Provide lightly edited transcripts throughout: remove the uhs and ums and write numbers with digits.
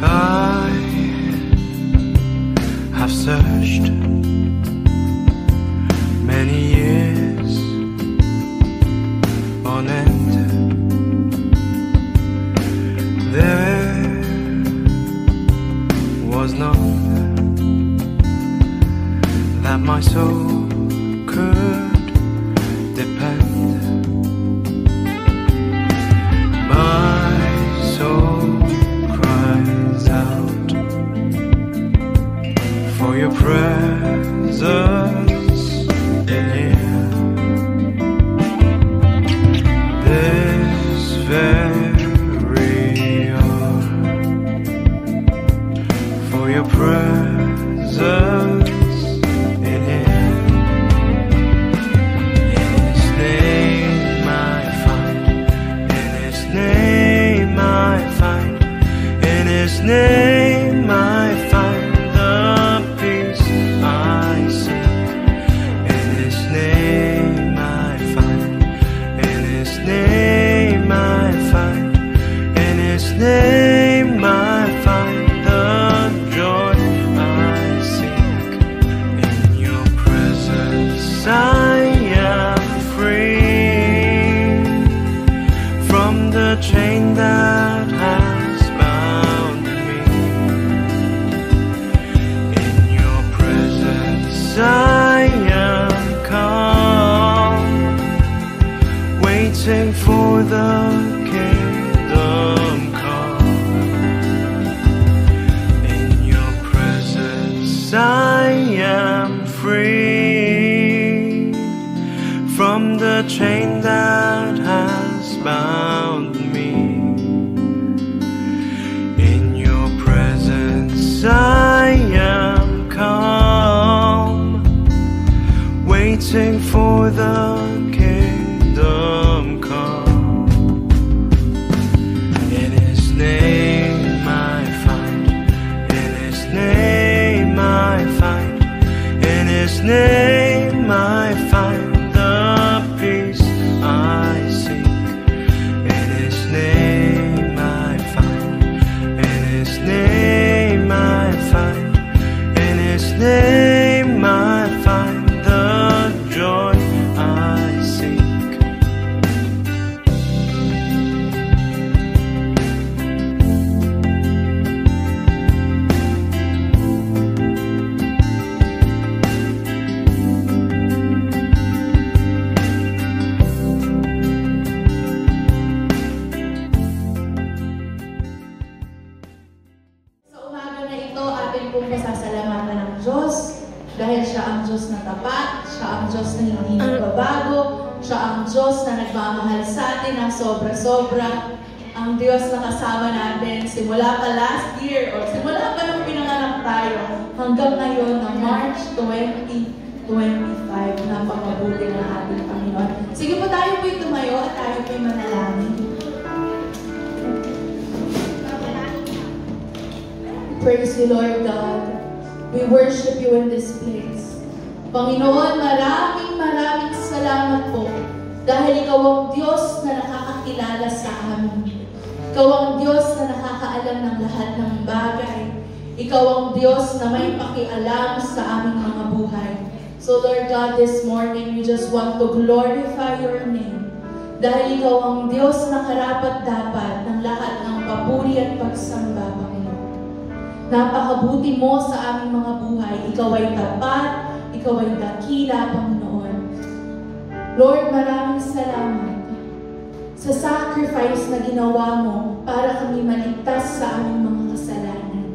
I have searched many years on end. There was none that my soul could depend. My soul cries out for your presence in here. This very hour, for your presence in here. In His name I find, in His name I find, in His name I find the peace I seek. In His name I find, in His name I find, in His name I find the joy I seek. In your presence I am free from the chain that has bound me. In your presence I am calm, waiting for the kingdom come. In your presence I am free from the chain that has bound me. In your presence I am calm, waiting for the kingdom come. In His name I find, in His name I find, in His name I find the peace I seek. In His name I find, in His name I find, in His name I find the joy I seek. Sa umaga na ito, atin pong pasasalamatan ng Diyos dahil Siya ang Diyos na tapat, Siya ang Diyos na hindi nagbabago, Siya ang Diyos na nagmamahal sa atin ng sobra-sobra, ang Diyos na kasama natin simula pa last year o simula pa nung pinanganak tayo hanggang ngayon na March 2025. Napakabuti ng ating Panginoon. Sige po, tayo po'y tumayo at tayo po'y manalangin. Praise you, Lord God. We worship you in this place. Panginoon, maraming salamat po dahil Ikaw ang Diyos na nakakakilala sa amin. Ikaw ang Diyos na nakakaalam ng lahat ng bagay. Ikaw ang Diyos na may pakialam sa aming mga buhay. So Lord God, this morning, we just want to glorify your name. Dahil Ikaw ang Diyos na karapat-dapat ng lahat ng papuri at pagsamba, Panginoon. Napakabuti mo sa aming mga buhay. Ikaw ay tapat, Ikaw ay dakila, Panginoon. Lord, maraming salamat sa sacrifice na ginawa mo para kami maligtas sa aming mga kasalanan.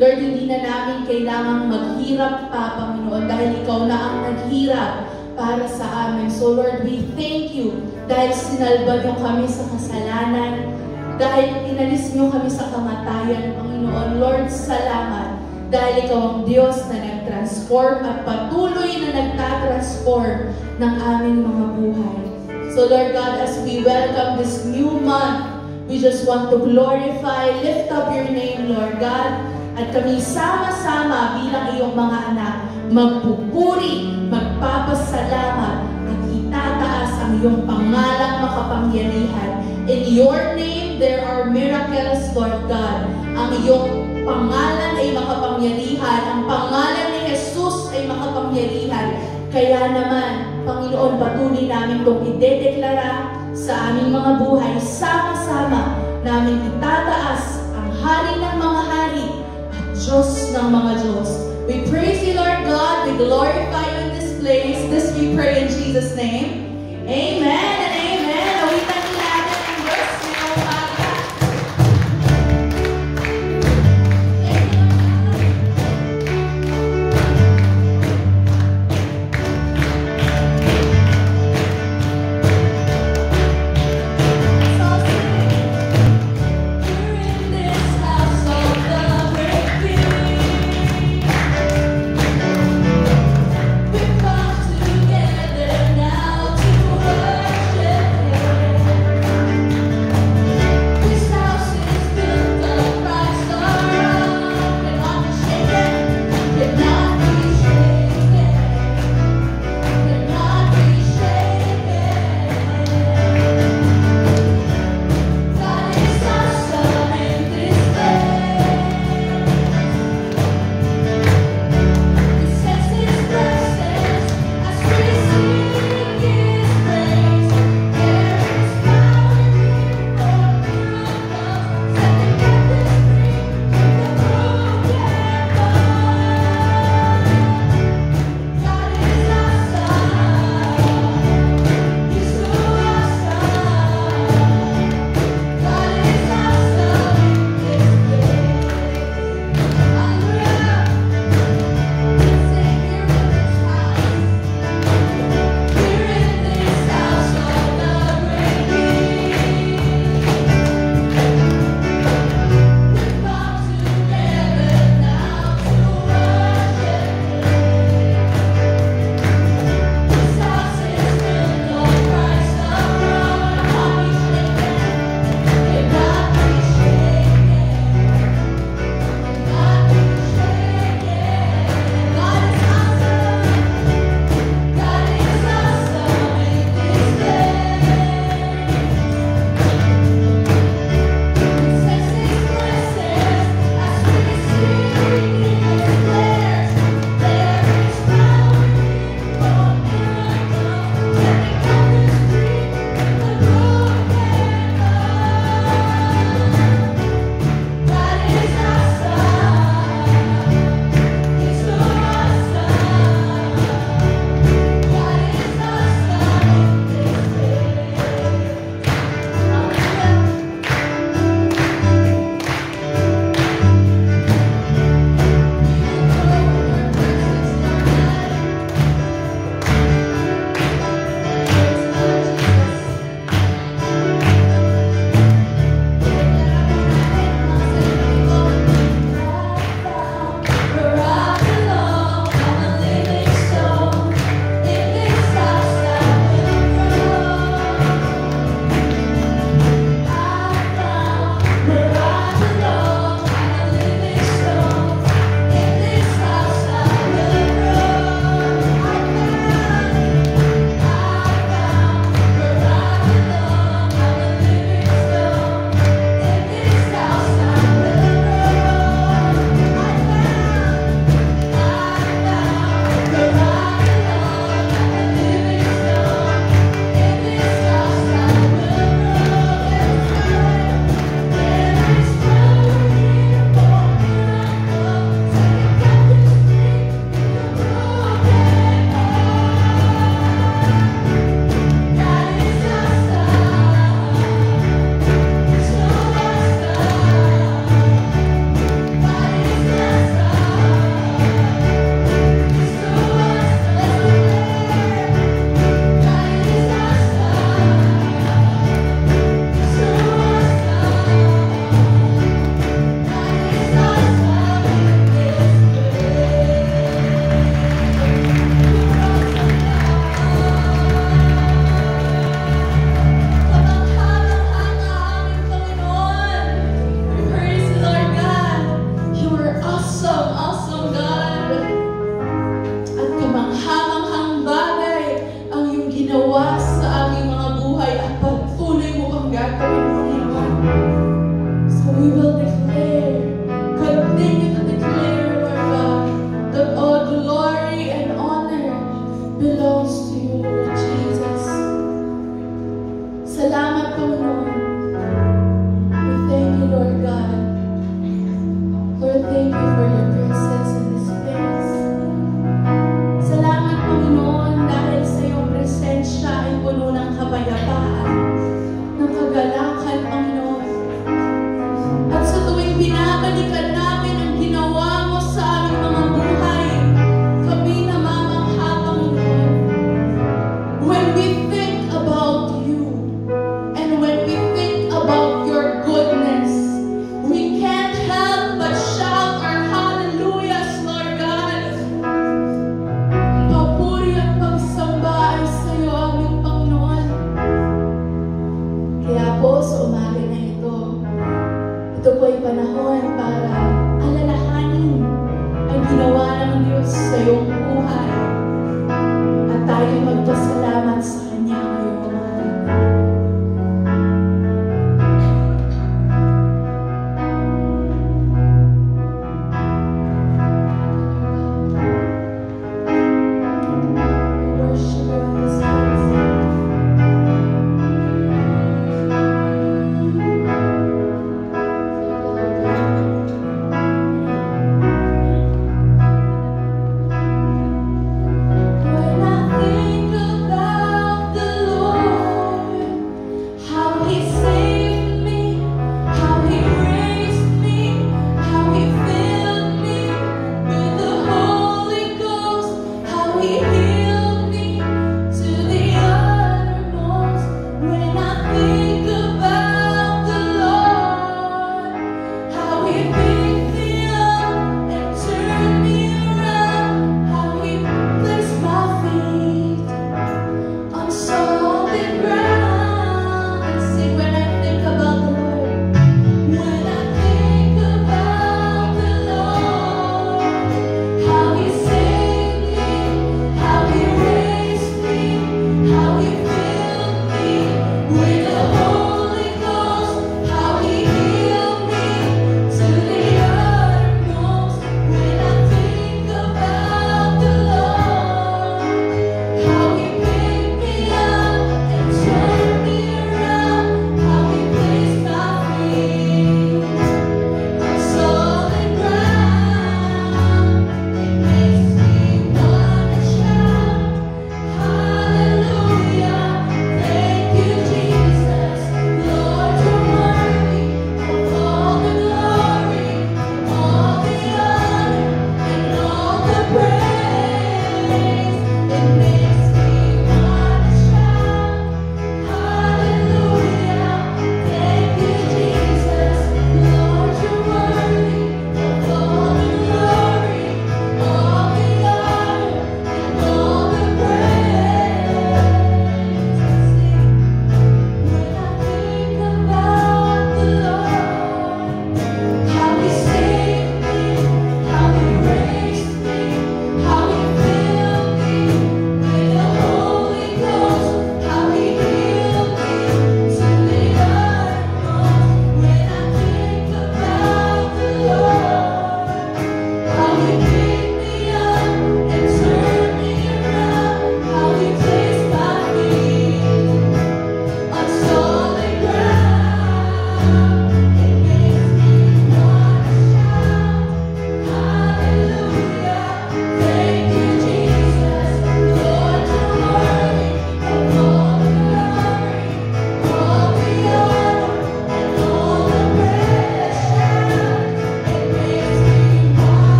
Lord, hindi na namin kailangang maghirap pa, Panginoon, dahil Ikaw na ang naghirap para sa amin. So Lord, we thank you dahil sinalba niyo kami sa kasalanan, dahil inalis niyo kami sa kamatayan, Panginoon. Lord, salamat dahil Ikaw ang Diyos na nag-transform at patuloy na nagtatransform ng aming mga buhay. So Lord God, as we welcome this new month, we just want to glorify, lift up your name, Lord God, at kami sama-sama bilang iyong mga anak, magpupuri, magpapasalamat, at itataas ang iyong pangalang makapangyarihan In your name, there are miracles, Lord God. Ang iyong pangalan ay makapangyarihan. Ang pangalan ni Jesus ay makapangyarihan. Kaya naman, Panginoon, patuloy namin itong idedeklara sa aming mga buhay. Sama-sama namin itataas ang hari ng mga hari at Diyos ng mga Diyos. We praise you, Lord God. We glorify you in this place. This we pray in Jesus' name. Amen and amen. Awitan din natin ang Diyos ngayong umaga. We've come together now to worship. thank you for your presence in this place. Salamat, Panginoon, dahil sa iyong presensya ay puno ng kapayapaan, ng kagalakan, Panginoon. At sa tuwing binabalikan namin ang ginawa mo sa aming mga buhay, kami namamangha, Panginoon. When we think about you, and when we think about your goodness, we can't help but shout our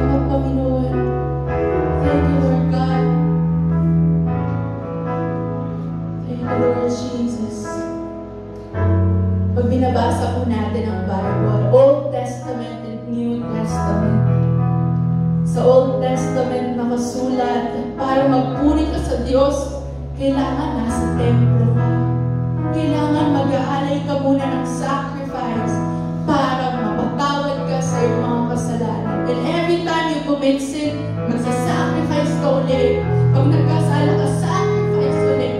Salamat, Panginoon. Thank you, Lord God. Thank you, Lord Jesus. Pag binabasa po natin ang Bible, Old Testament and New Testament. Sa Old Testament nakasulat, para magpuri ka sa Diyos, kailangan nasa templo ka. Kailangan mag-aalay ka muna ng sacrifice para mapatawad ka sa iyong mga kasalanan. And every time you commit sin, magsasacrifice ka ulit. Pag nagkasala ka, sacrifice ulit.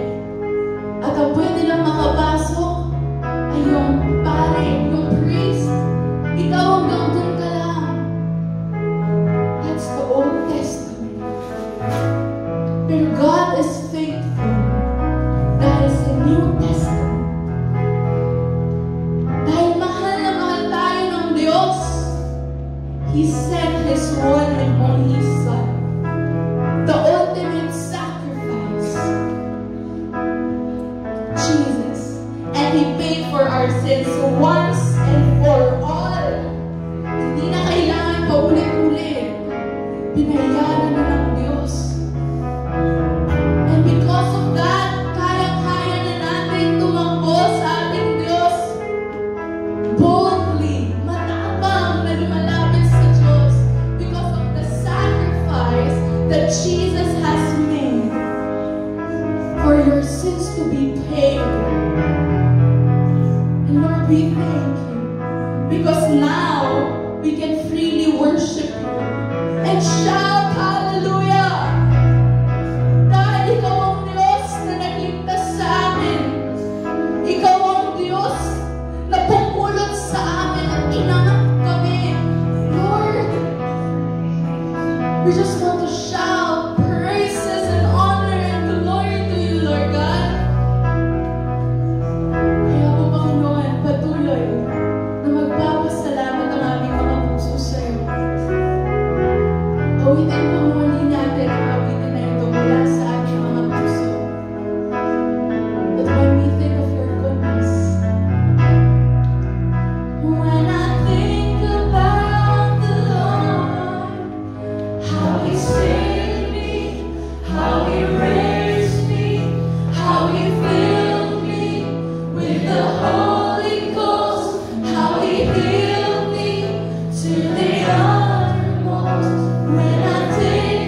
At ang pwede lang makapasok ay yung pare, yung priest. Ikaw hanggang dun ka lang. That's the Old Testament. Pero God is faithful. That is the New Testament. Dahil mahal na mahal tayo ng Diyos, He sent His one and only Son, the ultimate sacrifice, Jesus. And He paid for our sins once and for all. Hindi na kailangan pa ulit-ulit. Binayaran na ng Diyos. And because of that, kaya-kaya na natin tumakbo sa ating Diyos. Boldly, matapang na lumalapit sa Diyos because of the sacrifice that Jesus has made for your sins to be paid. And Lord, we thank you because now we can freely worship you and shout hallelujah. Dahil ikaw ang Diyos na nagligtas sa amin. Ikaw ang Diyos na pumulot sa amin at inanap kami. Lord, we just want to shout praises and honor and glory to you, Lord God. Kaya po, Panginoon, patuloy na magpapasalamat ang aming mga puso sa iyo. Awitin po muli natin ang awitin na ito mula sa ating mga puso. But when we think of your goodness, when I think about the Lord, how He saved me, how He raised me, how He filled me with the Holy Ghost, how He healed me to the uttermost. When I think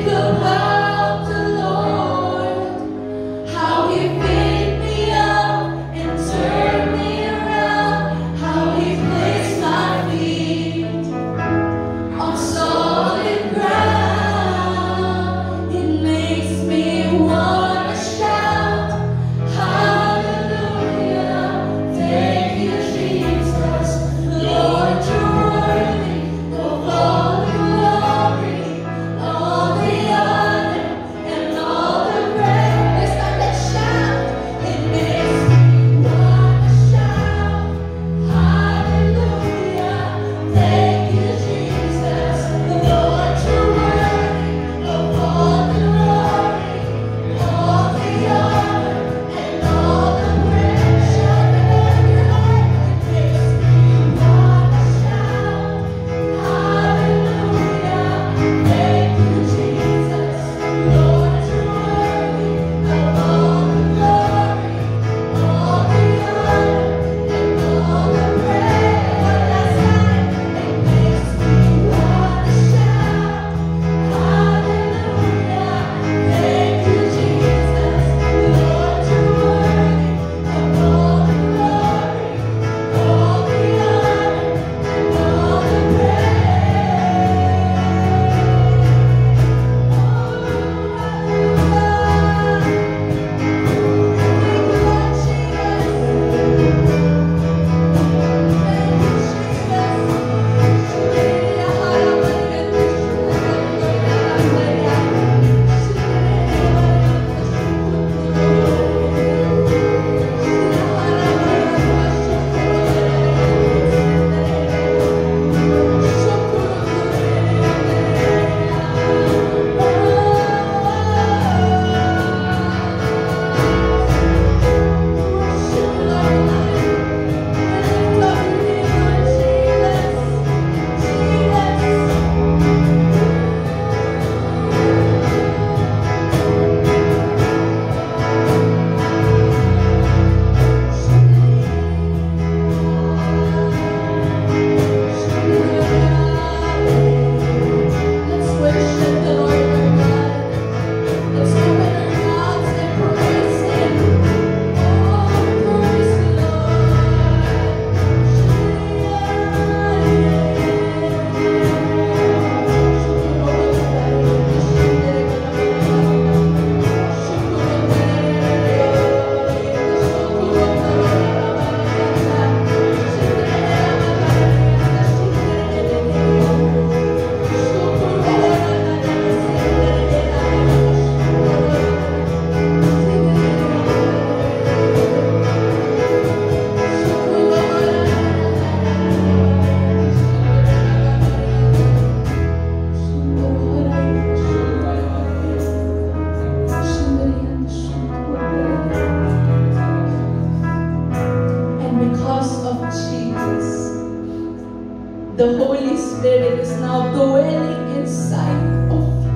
now dwelling inside of you.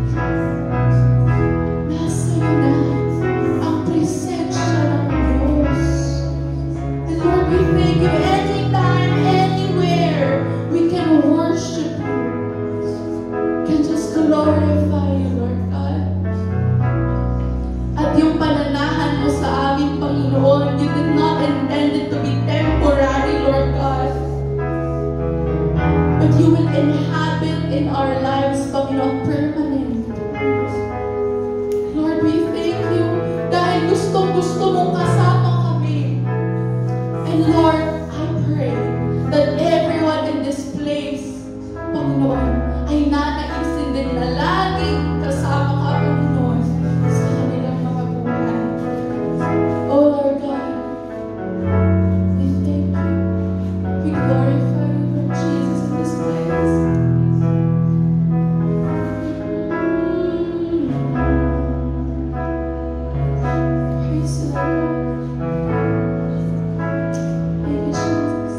Nasa iyo na ang presensya ng Diyos. And Lord, we thank you anytime, anywhere, we can worship you. We can just glorify you, Lord God. At yung pananahan mo sa aming Panginoon, you did not intend it to be temporary, Lord God. But you will inhabit in our lives, Panginoon, permanent. Lord, we thank you dahil gustong-gusto mong kasama kami. And Lord, I pray that everyone in this place, Panginoon, ay nanaisin din na laging kasama ka, Panginoon, sa kanilang mga buhay. Oh Lord God, we thank you. We glorify you, Lord Jesus, in this place. Praise the Lord. Thank you, Jesus.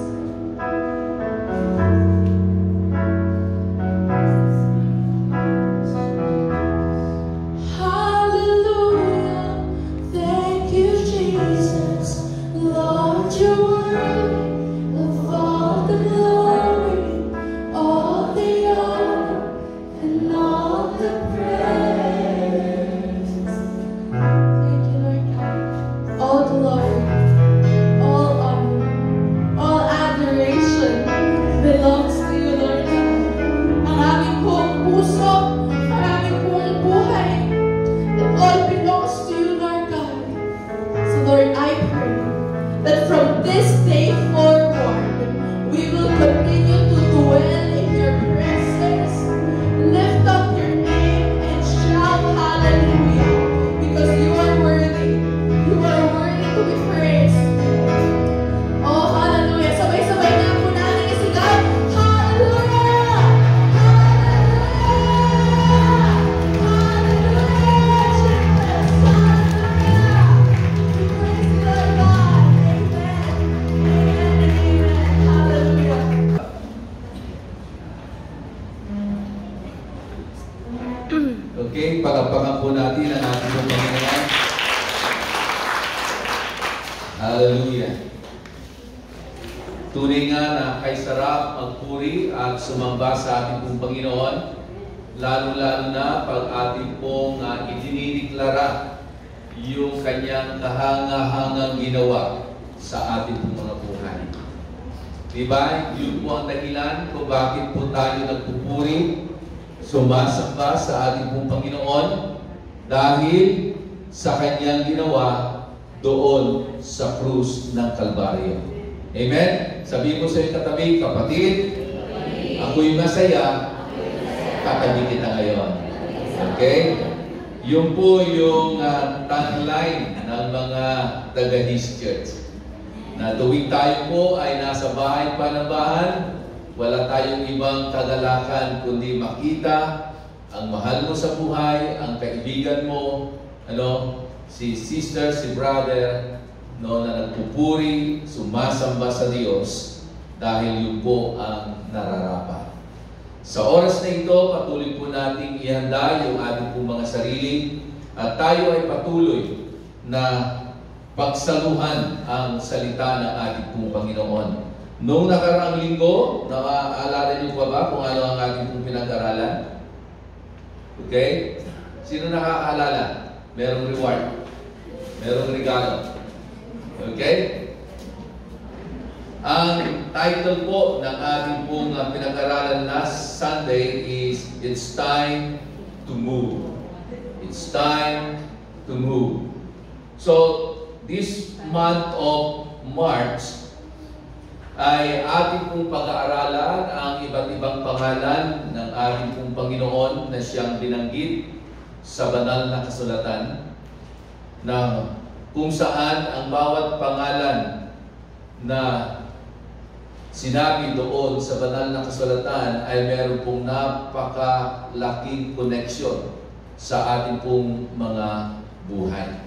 Hallelujah. Thank you, Jesus. Lord, you're worthy of all the glory, all the honor, and all the praise. Thank you, Lord God. All glory, all honor, all adoration belongs to you, Lord God. Ang aming buong puso, ang aming buong buhay, it all belongs to you, Lord God. So Lord, I pray that from this day forward, we will continue to dwell in your presence, lift up your name, and shout hallelujah, because you are worthy. You are worthy to be praised. Oh, hallelujah. Sabay-sabay na po natin isigaw, hallelujah! Hallelujah! Hallelujah, Jesus! Hallelujah! We praise you, Lord God. Amen. Amen and amen. Hallelujah. Okay, pagpapakan po natin ang ating Panginoon. Hallelujah. Tunay nga na kay sarap magpuri at sumamba sa ating pong Panginoon, lalo-lalo na pag ating pong idinideklara yung kanyang kahanga-hangang ginawa sa ating pong mga buhay. Diba? Yun po ang dahilan kung bakit po tayo nagpupuri, sumasamba sa ating pong Panginoon dahil sa kanyang ginawa doon sa krus ng Kalbaryo. Amen? Sabihin mo sa iyong katabi, kapatid, ako'y masaya, katabi kita ngayon. Okay? Yun po yung tagline ng mga taga-His Church. Na tuwing tayo po ay nasa bahay panambahan, wala tayong ibang kagalakan kundi makita ang mahal mo sa buhay, ang kaibigan mo, si sister, si brother, na nagpupuri, sumasamba sa Diyos dahil yun po ang nararapat. Sa oras na ito, patuloy po nating ihanda yung ating po mga sarili at tayo ay patuloy na pagsaluhan ang salita ng ating pong Panginoon. Noong nakaraang linggo, naaalala niyo pa ba kung ano ang ating pong pinag-aralan? Okay? Sino nakakaalala? Merong reward. Merong regalo. Okay? Ang title po ng ating pong pinag-aralan last Sunday is It's Time to Move. It's time to move. So, this month of March ay ating pong pag-aaralan ang iba't ibang pangalan ng ating pong Panginoon na siyang binanggit sa banal na kasulatan, na kung saan ang bawat pangalan na sinabi doon sa banal na kasulatan ay meron pong napakalaking connection sa ating pong mga buhay.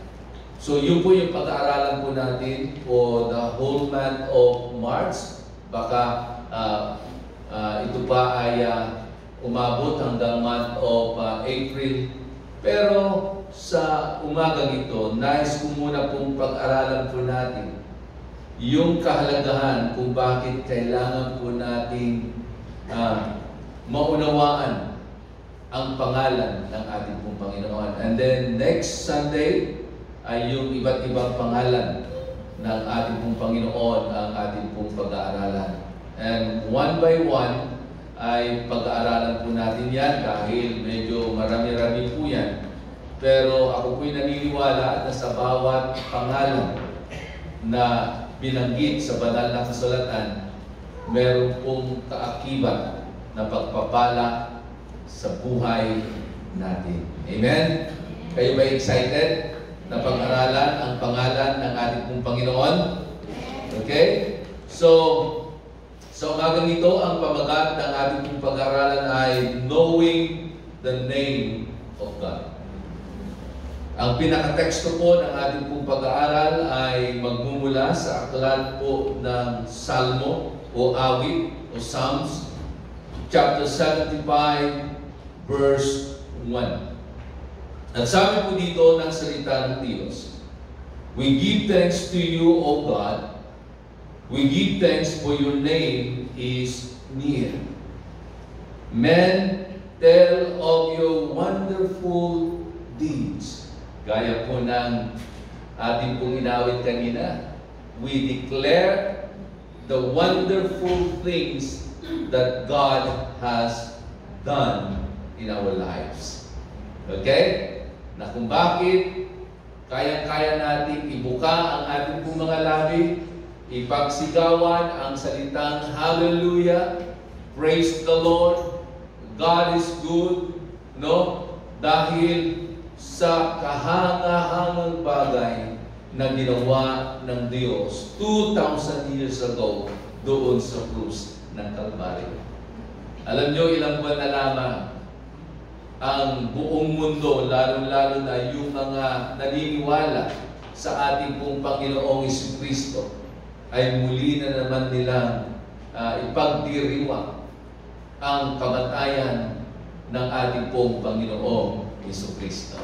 So yun po yung pag-aaralan po natin for the whole month of March. Baka ito pa ay umabot hanggang month of April. Pero sa umagang ito, nais ko muna pong pag-aralan po natin yung kahalagahan kung bakit kailangan po nating maunawaan ang pangalan ng ating pong Panginoon. And then next Sunday ay yung iba't ibang pangalan ng ating pong Panginoon ang ating pong pag-aaralan. And one by one ay pag-aaralan po natin yan dahil medyo marami-rami po yan. Pero ako po'y naniniwala na sa bawat pangalan na binanggit sa banal na kasulatan, meron pong kaakibat na pagpapala sa buhay natin. Amen? Kayo ba excited na pag-aralan ang pangalan ng ating pong Panginoon? Okay? So, sa umagang ito, ang pamagat ng ating pong pag-aralan ay Knowing the Name of God. Ang pinakateksto po ng ating pong pag-aaral ay magmumula sa aklat po ng Salmo o awit o Psalms, chapter 75, verse 1. At sabi po dito ng salita ng Diyos, "We give thanks to you, O God. We give thanks for your name is near. Men tell of your wonderful deeds." Gaya po ng ating pong inawit kanina, we declare the wonderful things that God has done in our lives. Okay? Na kung bakit kaya-kaya natin ibuka ang ating pong mga labi, ipagsigawan ang salitang hallelujah, praise the Lord, God is good, no? Dahil sa kahangahangang bagay na ginawa ng Diyos 2,000 years ago doon sa krus ng Kalbaryo. Alam nyo, ilang buwan na lamang ang buong mundo, lalo-lalo na yung mga naniniwala sa ating pong Panginoong Jesucristo, ay muli na naman nilang ipagdiriwang ang kamatayan ng ating pong Panginoong Jesucristo.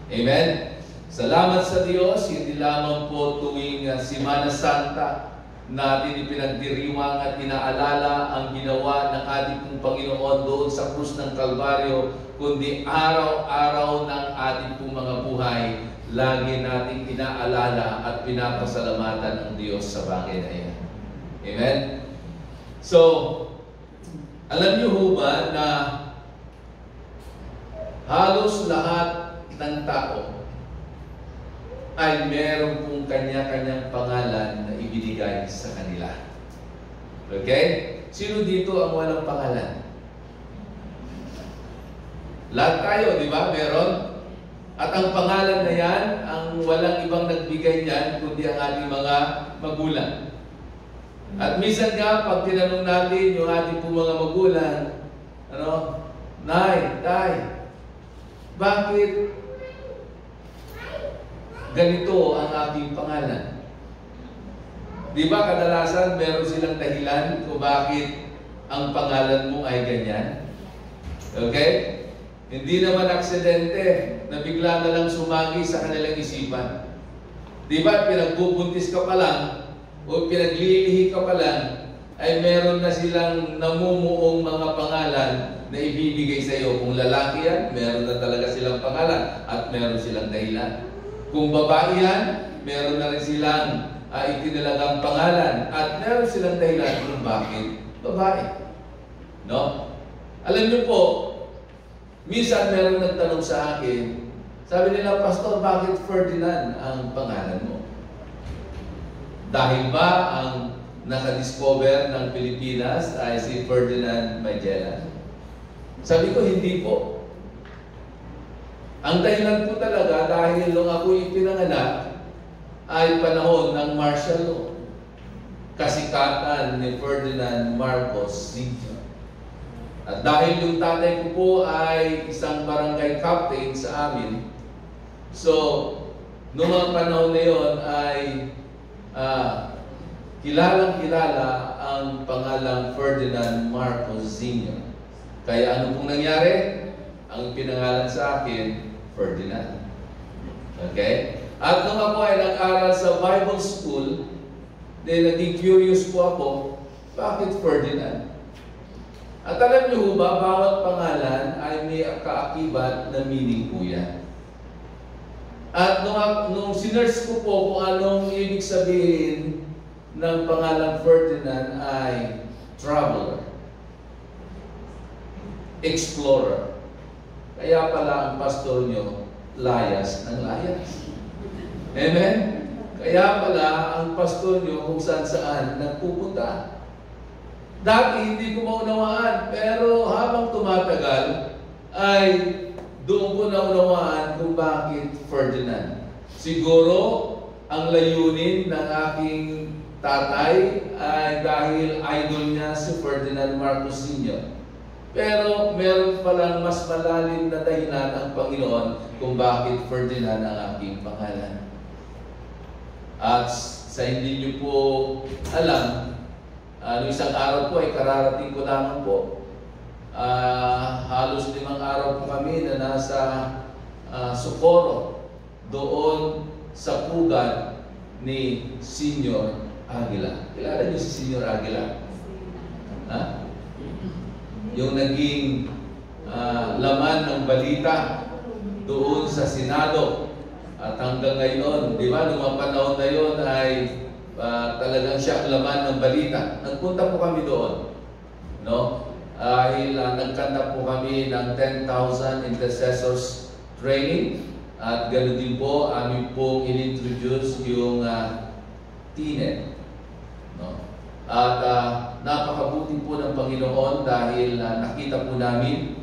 Amen? Salamat sa Diyos, hindi lamang po tuwing Semana Santa natin ipinagdiriwang at inaalala ang ginawa ng ating pong Panginoon doon sa krus ng Kalbaryo, kundi araw-araw ng ating pong mga buhay, lagi nating inaalala at pinapasalamatan ang Diyos sa bagay na yan. Amen? So, alam niyo ho ba na halos lahat ng tao ay meron pong kanya-kanyang pangalan na ibinigay sa kanila. Okay? Sino dito ang walang pangalan? Lahat tayo, di ba? Meron. At ang pangalan na yan, ang walang ibang nagbigay niyan, kundi ang ating mga magulang. At minsan nga, pag tinanong natin yung ating pong mga magulang, Nay, Tay, bakit ganito ang ating pangalan? Di ba kadalasan meron silang dahilan kung bakit ang pangalan mo ay ganyan? Okay? Hindi naman aksidente na bigla na lang sumagi sa kanilang isipan. Di ba pinagbubuntis ka pa lang o pinaglilihi ka pa lang, ay meron na silang namumuong mga pangalan na ibibigay sa iyo. Kung lalaki yan, meron na talaga silang pangalan at meron silang dahilan. Kung babae yan, meron na rin silang itinalagang pangalan at meron silang dahilan kung bakit babae. No? Alam niyo po, minsan meron nagtanong sa akin, sabi nila, Pastor, bakit Ferdinand ang pangalan mo? Dahil ba ang nakadiscover ng Pilipinas ay si Ferdinand Magellan? Sabi ko, hindi po. Ang dahilan po talaga dahil nung ako ipinanganak ay panahon ng martial law. Kasikatan ni Ferdinand Marcos Sr. At dahil yung tatay ko po ay isang barangay captain sa amin, so noong mga panahon na yun ay kilalang-kilala ang pangalang Ferdinand Marcos Sr. Kaya ano pong nangyari? Ang pinangalan sa akin, Ferdinand. Okay? At nung ako ay nag-aral sa Bible School, naging curious po ako, bakit Ferdinand? At alam niyo ba, bawat pangalan ay may kaakibat na meaning po yan. At nung sinerch ko po kung anong ibig sabihin ng pangalan Ferdinand ay traveler, explorer. Kaya pala ang pastor nyo, layas ng layas. Amen? Kaya pala ang pastor nyo kung saan-saan nagpupunta. Dati hindi ko maunawaan, pero habang tumatagal, ay doon ko naunawaan kung bakit Ferdinand. Siguro, ang layunin ng aking tatay ay dahil idol niya si Ferdinand Marcos Sr. Pero meron palang mas malalim na dahilan ang Panginoon kung bakit Ferdinand ang aking pangalan. At sa hindi niyo po alam, isang araw po ay kararating ko lamang po. Halos 5 araw po kami na nasa Socorro, doon sa pugad ni Senior Aguila. Kilala niyo si Senior Aguila? Ha? Yung naging laman ng balita doon sa Senado. At hanggang ngayon, di ba, nung mga panahon na yun ay talagang siya ang laman ng balita. Nagpunta po kami doon. No? Dahil nagkanta po kami ng 10,000 Intercessors Training. At ganoon din po, amin pong in-introduce yung TNET. No? At napakabuti po ng Panginoon dahil nakita po namin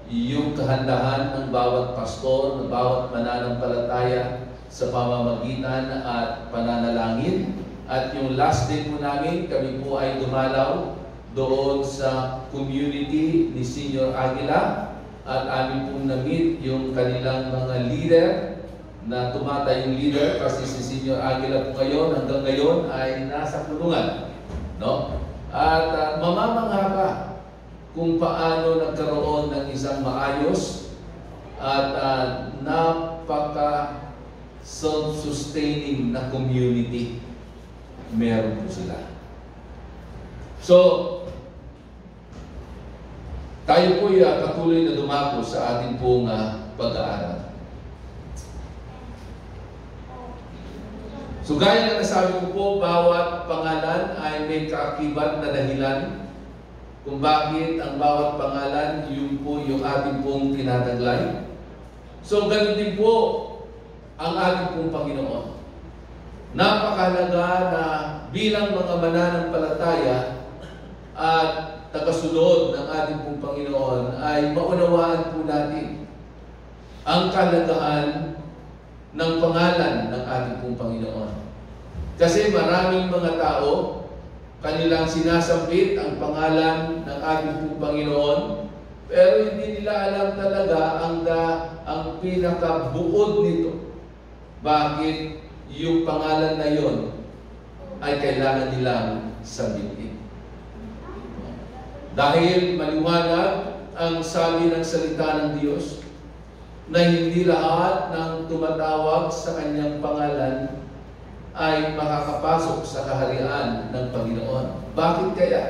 yung kahandahan ng bawat pastor, ng bawat mananampalataya sa pamamagitan at pananalangin. At yung last day po namin, kami po ay dumalaw doon sa community ni Senior Aguila at amin pong na-meet yung kanilang mga leader na tumatayong leader kasi si Senior Aguila po ngayon, hanggang ngayon ay nasa kulungan. No? At mamamangha ka kung paano nagkaroon ng isang maayos at napaka self-sustaining na community. Meron po sila. So, tayo po patuloy na dumako sa ating pong pag-aaral. So gaya na nasabi ko po, bawat pangalan ay may kaakibat na dahilan kung bakit ang bawat pangalan, yun po yung ating pong tinataglay. So ganun din po ang ating pong Panginoon. Napakahalaga na bilang mga mananampalataya at tagasunod ng ating pong Panginoon ay maunawaan po natin ang kalagahan ng pangalan ng ating pong Panginoon. Kasi maraming mga tao, kanilang sinasambit ang pangalan ng ating pong Panginoon, pero hindi nila alam talaga ang pinakabuod nito. Bakit yung pangalan na yon ay kailangan nilang sambitin? Dahil maliwanag ang sabi ng salita ng Diyos na hindi lahat ng tumatawag sa kanyang pangalan ay makakapasok sa kaharian ng Panginoon. Bakit kaya?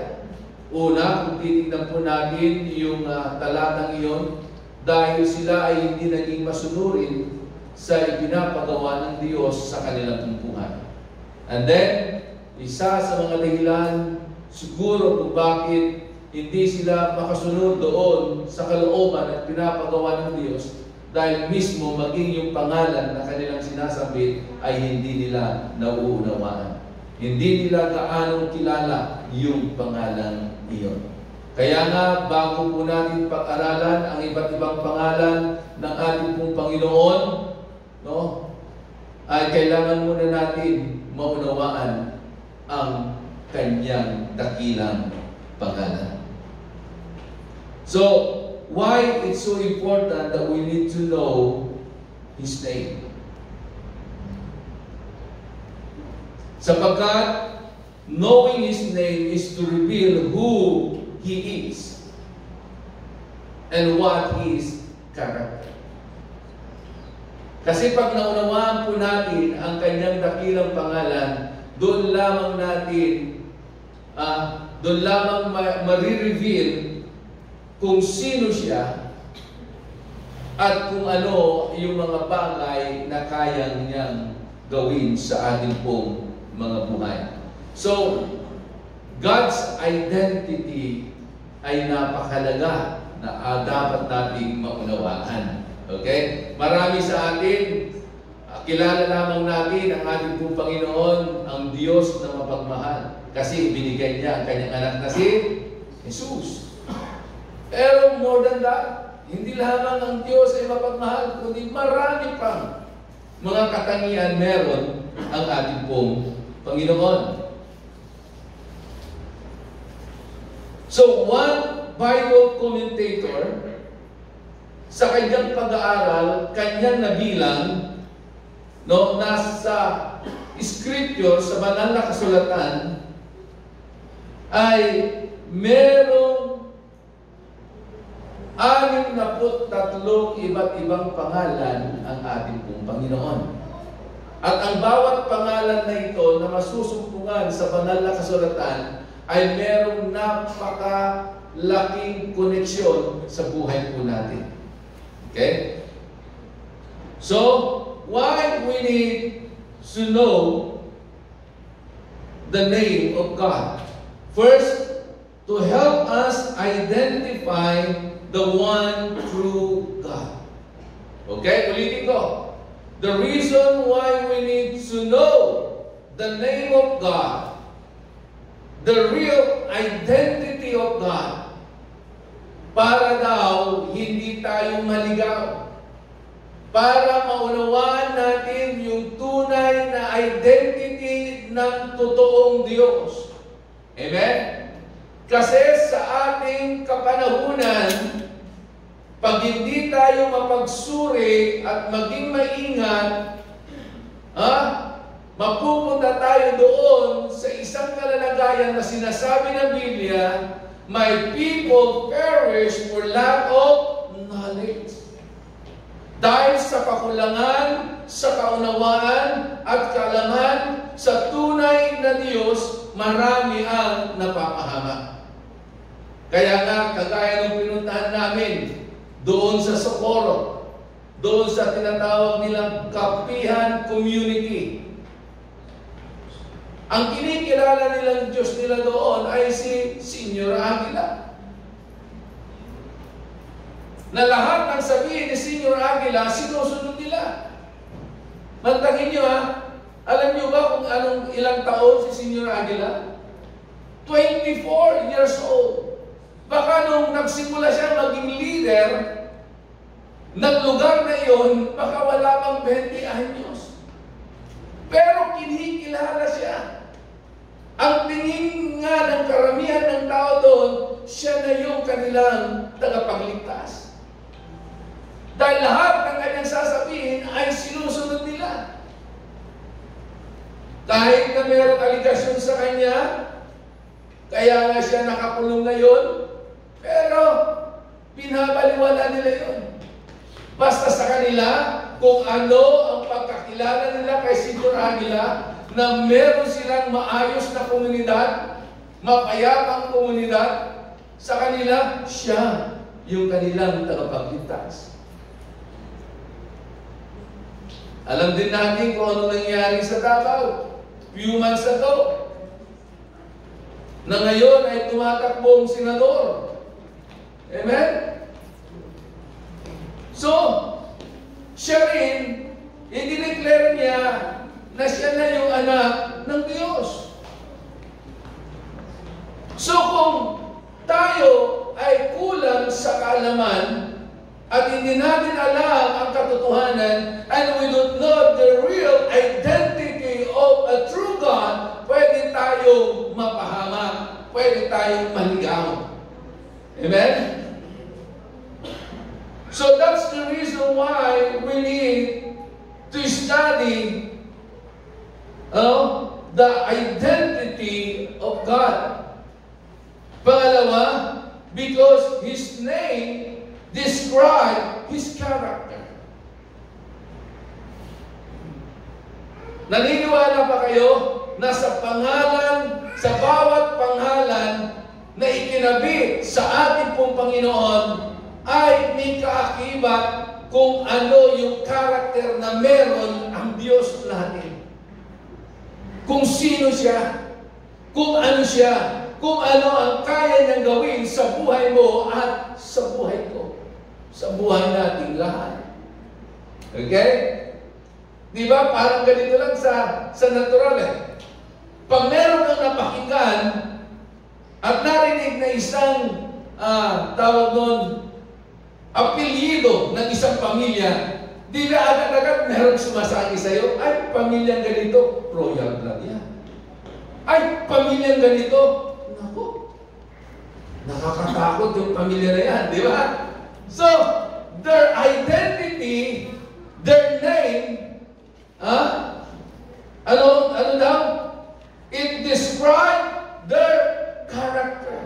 Una, kung titignan po natin yung talatang iyon, dahil sila ay hindi naging masunurin sa ipinapagawa ng Diyos sa kanilang tungkungan. And then, isa sa mga dahilan siguro kung bakit hindi sila makasunod doon sa kalooban at pinapagawa ng Diyos, dahil mismo maging yung pangalan na kanilang sinasambit ay hindi nila nauunawaan. Hindi nila gaanong kilala yung pangalan iyon. Kaya nga, bago po natin pag-aralan ang iba't ibang pangalan ng ating pong Panginoon, no, ay kailangan muna natin maunawaan ang kanyang dakilang pangalan. So, why it's so important that we need to know His name? Sapagkat knowing His name is to reveal who He is. and what His character. Kasi pag naunawaan po natin ang kanyang dakilang pangalan, doon lamang marireveal kung sino siya at kung ano yung mga bagay na kayang niyang gawin sa ating pong mga buhay. So, God's identity ay napakalaga na dapat nating maunawaan. Okay? Marami sa atin, kilala lamang natin ang ating pong Panginoon, ang Diyos na mapagmahal. Kasi binigay niya ang kanyang anak na si Jesus. Pero more than that, hindi lamang ang Diyos ay mapagmahal, kundi marami pang mga katangian meron ang ating pong Panginoon. So, one Bible commentator, sa kanyang pag-aaral, kanyang nabilang, nasa scripture, sa banal na kasulatan, ay merong 63 iba't ibang pangalan ang ating pong Panginoon. At ang bawat pangalan na ito na masusumpungan sa banal na kasulatan ay merong napakalaking koneksyon sa buhay po natin. Okay? So, why we need to know the name of God? First, to help us identify the one true God. Okay? Ulitin ko. The reason why we need to know the name of God, the real identity of God, para daw hindi tayo maligaw. Para maunawaan natin yung tunay na identity ng totoong Diyos. Amen? Kasi sa ating kapanahunan, pag hindi tayo mapagsuri at maging maingat, mapupunta tayo doon sa isang kalalagayan na sinasabi ng Biblia, my people perish for lack of knowledge. Dahil sa kakulangan, sa kaunawaan at kaalaman sa tunay na Diyos, marami ang napapahamak. Kaya nga, kagaya ng pinuntahan namin, doon sa Socorro, doon sa tinatawag nilang Kapihan Community, ang kinikilala nilang Diyos nila doon ay si Senyor Aguila. Na lahat ng sabihin ni Senyor Aguila, sinusunod nila. Mantangin nyo alam nyo ba kung ilang taon si Senyor Aguila? 24 years old. Baka nung nagsimula siya maging leader ng lugar na iyon, baka wala pang 20 anyos. Pero kinikilala siya. Ang tingin nga ng karamihan ng tao doon, siya na yung kanilang tagapagligtas. Dahil lahat ng kanyang sasabihin ay sinusunod nila. Kahit na mayroong aligasyon sa kanya, kaya nga siya nakakulong ngayon, pero pinapaliwala nila yun. Basta sa kanila, kung ano ang pagkakilala nila kay Senyor Aguila, na meron silang maayos na komunidad, mapayapang komunidad, sa kanila, siya yung kanilang tagapagligtas. Alam din natin kung ano nangyari sa Davao, few months ago, na ngayon ay tumatakbong senador. Amen? So, siya rin, i-declare niya na siya na yung anak ng Diyos. So kung tayo ay kulang sa kaalaman at hindi natin alam ang katotohanan and we don't know the real identity of a true God, pwede tayong mapahamak, pwede tayong maligaw. Amen? So that's the reason why we need to study the identity of God. Pangalawa, because His name describe His character. Naniniwala ba kayo na sa pangalan, sa bawat pangalan na ikinabi sa ating pong Panginoon ay may kaakibat kung ano yung character na meron ang Diyos natin. Kung sino siya, kung ano siya, kung ano ang kaya niyang gawin sa buhay mo at sa buhay ko, sa buhay nating lahat. Okay? Di ba? Parang ganito lang sa natural eh. Pag meron kang napakinggan at narinig na isang tawag nun, apelyido ng isang pamilya, di na agad-agad meron sumasabi sa'yo, ay, pamilyang ganito, royal blood yan. Ay, pamilyang ganito, naku, nakakatakot yung pamilya na yan, di ba? So, their identity, their name, ano daw? It describes their character.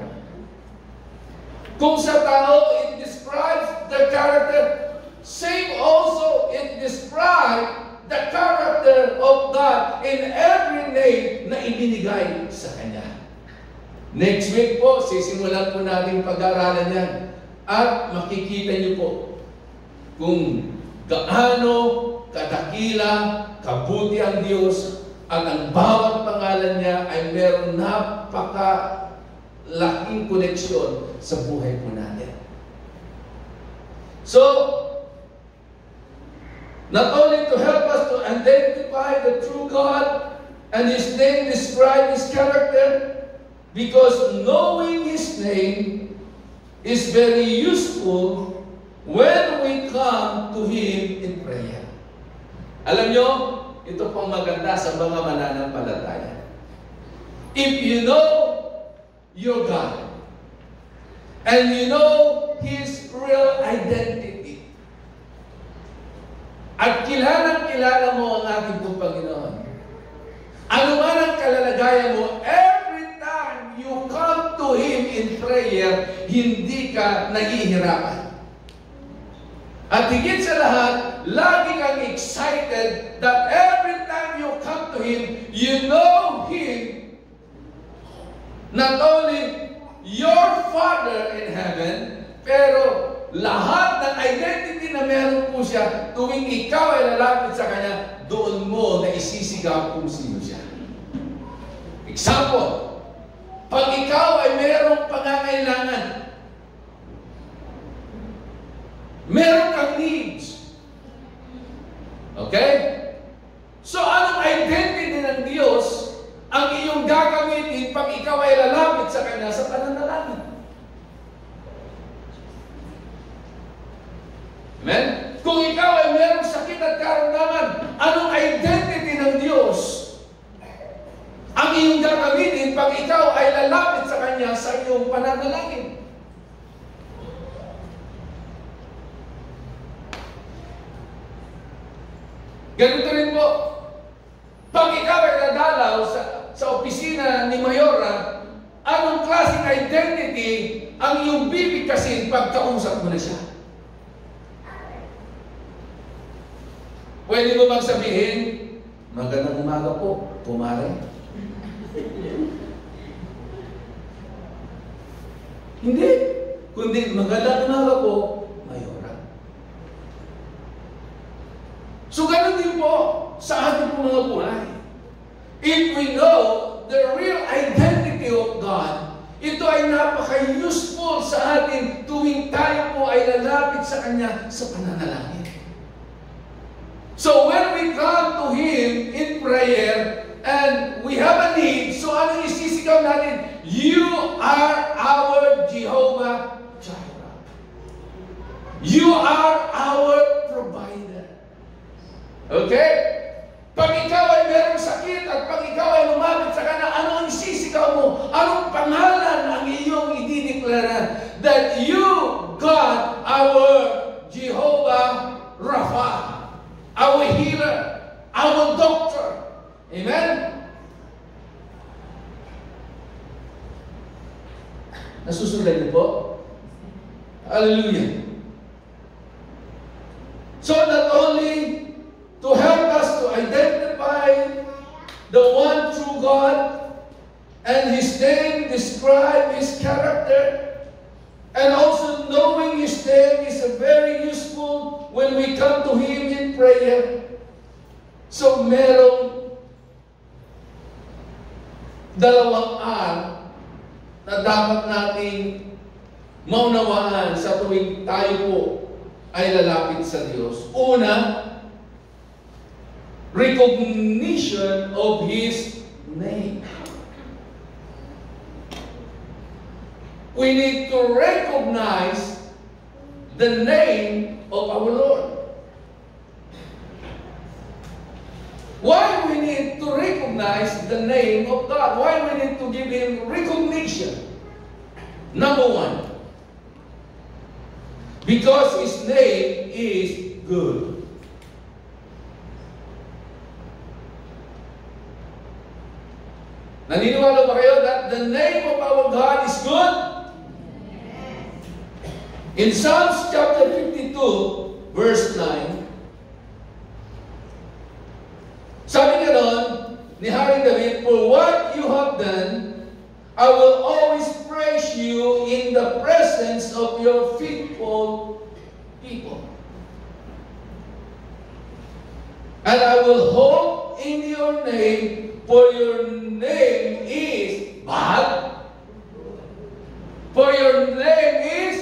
Kung sa tao, it describes their character. Same also, it describes the character of God in every name na ibinigay sa Kanya. Next week po, sisimulan po natin pag-aaralan yan. At makikita niyo po kung gaano kadakila, kabuti ang Diyos, at ang bawat pangalan niya ay meron napakalaking koneksyon sa buhay po natin. So, not only to help us to identify the true God and His name describe His character, because knowing His name is very useful when we come to Him in prayer. Alam nyo, ito pong maganda sa mga mananampalataya. If you know your God, and you know His real identity, at kilala mo ang ating pong Panginoon, ano man ang kalalagayan mo, every time you come to Him in prayer, hindi ka nahihirapan. At higit sa lahat, lagi kang excited that every time you come to Him, you know Him, not only your Father in heaven, pero lahat ng identity na meron po siya, tuwing ikaw ay lalapit sa Kanya, doon mo na isisigaw kung sino siya. Example, pag ikaw ay merong pangangailangan, meron kang needs. Okay? So, anong identity ng Diyos ang iyong gagamitin pag ikaw ay lalapit sa Kanya sa pananalangin? Amen? Kung ikaw ay merong sakit at karamdaman, anong identity ng Diyos ang iyong gagamitin pag ikaw ay lalapit sa Kanya sa iyong pananalangin? Ganito rin po, pag ikaw ay dadalaw sa opisina ni Mayora, anong klaseng identity ang iyong bibigkasin pag kausap mo na siya? Pwede mo bang sabihin, magandang umaga po, kumare? Hindi. Kundi, magandang umaga po, Mayora. So, ganun din po sa ating mga buhay. If we know the real identity of God, ito ay napaka-useful sa atin tuwing tayo po ay lalapit sa Kanya sa pananalangin. So, when we come to Him in prayer and we have a need, so ano isisigaw natin? You are our Jehovah Jireh. You are our provider. Okay? Pag ikaw ay merong sakit at pag ikaw ay lumapit sa Kanya, ano ang isisigaw mo? Anong pangalan ang iyong idideklara? That you, God, our Jehovah Rapha, our healer, our doctor. Amen? Nasusundan niyo po? Hallelujah. So not only to help us to identify the one true God, and His name describe His character, and also knowing His name is very useful when we come to Him in prayer. So merong dalawang R na dapat nating maunawaan sa tuwing tayo po ay lalapit sa Diyos. Una, recognition of His name. We need to recognize the name of our Lord. Why we need to recognize the name of God? Why we need to give Him recognition? Number one, because His name is good. Naniniwala ba kayo that the name of our God is good? In Psalms chapter 52, verse 9, sabi nga doon ni Haring David, for what you have done, I will always praise you in the presence of your faithful people. And I will hope in your name, for your name is bad. For your name is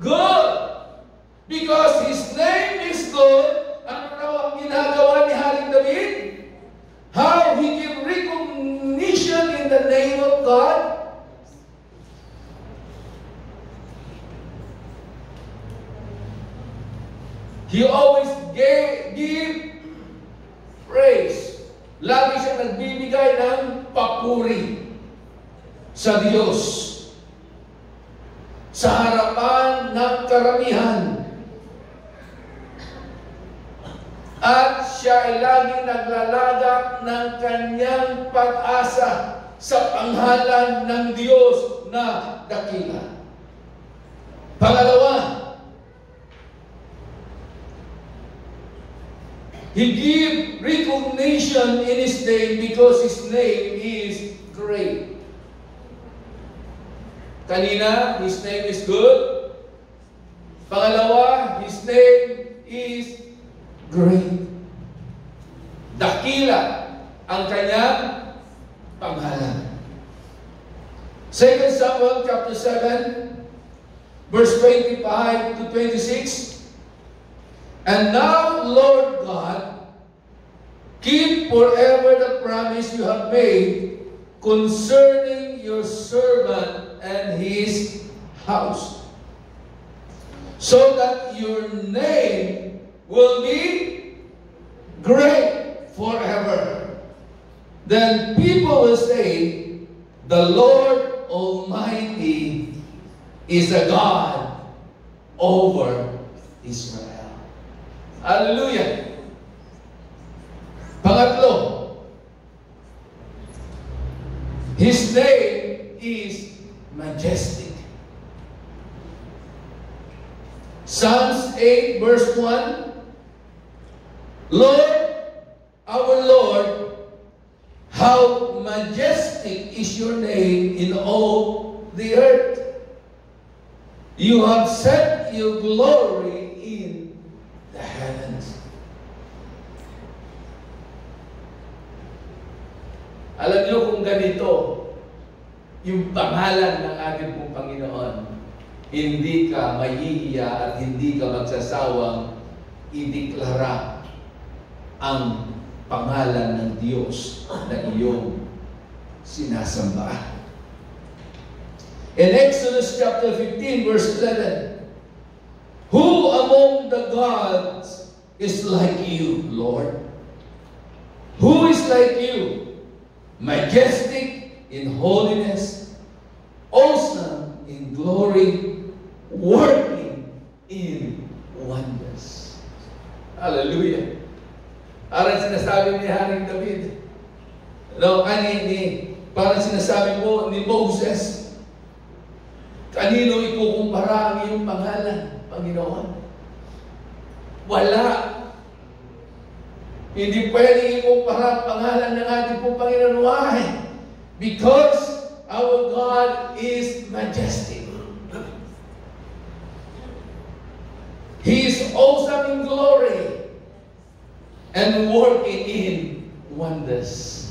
good. Because His name is good, ano raw ang ginagawa ni Haring David? How he give recognition in the name of God? He always give praise. Lagi siya nagbibigay ng papuri sa Diyos sa harapan ng karamihan. At siya ay laging naglalagak ng kanyang pag-asa sa pangalan ng Diyos na dakila. Pangalawa, He give recognition in His name because His name is great. Kanina, His name is good. Pangalawa, His name is great. Dakila ang kanyang pangalan. 2 Samuel chapter 7, verse 25 to 26. And now, Lord God, keep forever the promise you have made concerning your servant and his house, so that your name will be great forever. Then people will say, the Lord Almighty is a God over Israel. Hallelujah. Pangatlo, His name is majestic. Psalms 8 verse 1, Lord, our Lord, how majestic is your name in all the earth. You have set your glory in the heavens. Alam niyo kung ganito yung pangalan ng ating pong Panginoon, hindi ka mahihiya at hindi ka magsasawang ideklara ang pangalan ng Diyos na iyong sinasamba. In Exodus chapter 15 verse 11, who among the gods is like you, Lord? Who is like you? Majestic in holiness, awesome in glory, working in wonders. Hallelujah. Parang sinasabi ni Haring David. No, parang sinasabi mo ni Moses, kanino ikukumpara ang iyong pangalan, Panginoon? Wala. Hindi pwedeng ikumpara pangalan ng ating pong Panginoon. Why? Because our God is majestic. He is awesome in glory and working in wonders.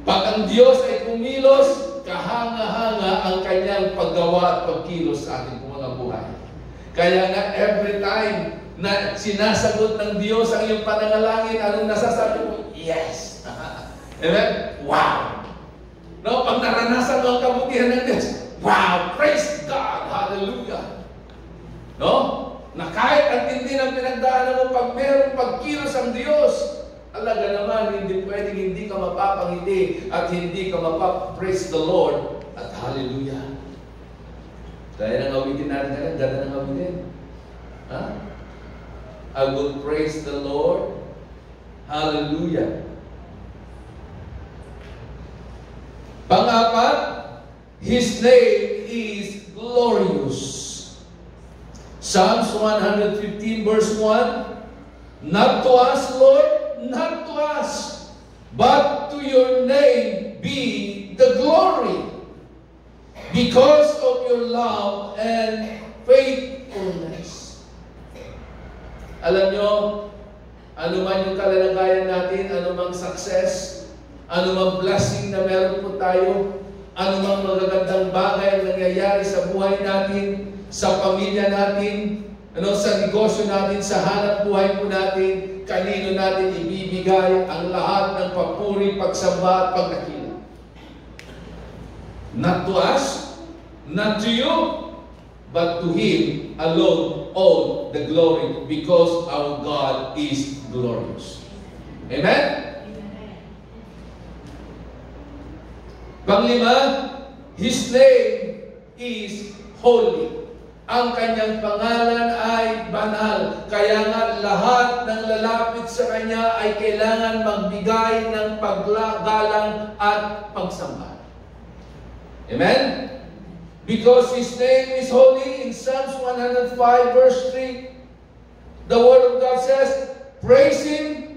Pag ang Diyos ay kumilos, kahanga-hanga ang kanyang paggawa at pagkilos sa ating mga buhay. Kaya nga every time na sinasagot ng Diyos ang iyong pananalangin, anong nasasabi mo? Yes! Amen? Wow! No, pag naranasan mo ang kabutihan ng Diyos, wow! Praise God! Hallelujah! No? Na kahit ang tindi ng pinagdaanan mo, pag mayroong pagkilos ang Diyos, alaga naman, hindi pwedeng hindi ka mapapangiti at hindi ka praise the Lord at hallelujah. Dahil ang awitin natin ngayon, ganda ng awitin. Ha? I will praise the Lord. Hallelujah. Pang-apat, His name is glorious. Psalms 115 verse 1, not to us, Lord, not to us, but to your name be the glory, because of your love and faithfulness. Alam nyo, ano man yung kalalagayan natin, ano mang success, ano mang blessing na meron po tayo, ano mang magagandang bagay ang nangyayari sa buhay natin, sa pamilya natin, sa negosyo natin, sa hanap buhay po natin, kanino natin ibibigay ang lahat ng papuri, pagsamba at pagdakila. Not to us, not to you, but to Him alone all the glory, because our God is glorious. Amen? Panglima, His name is holy. Ang kanyang pangalan ay banal. Kaya nga lahat ng lalapit sa kanya ay kailangan magbigay ng paggalang at pagsamba. Amen? Because His name is holy. In Psalms 105 verse 3, the Word of God says, praise Him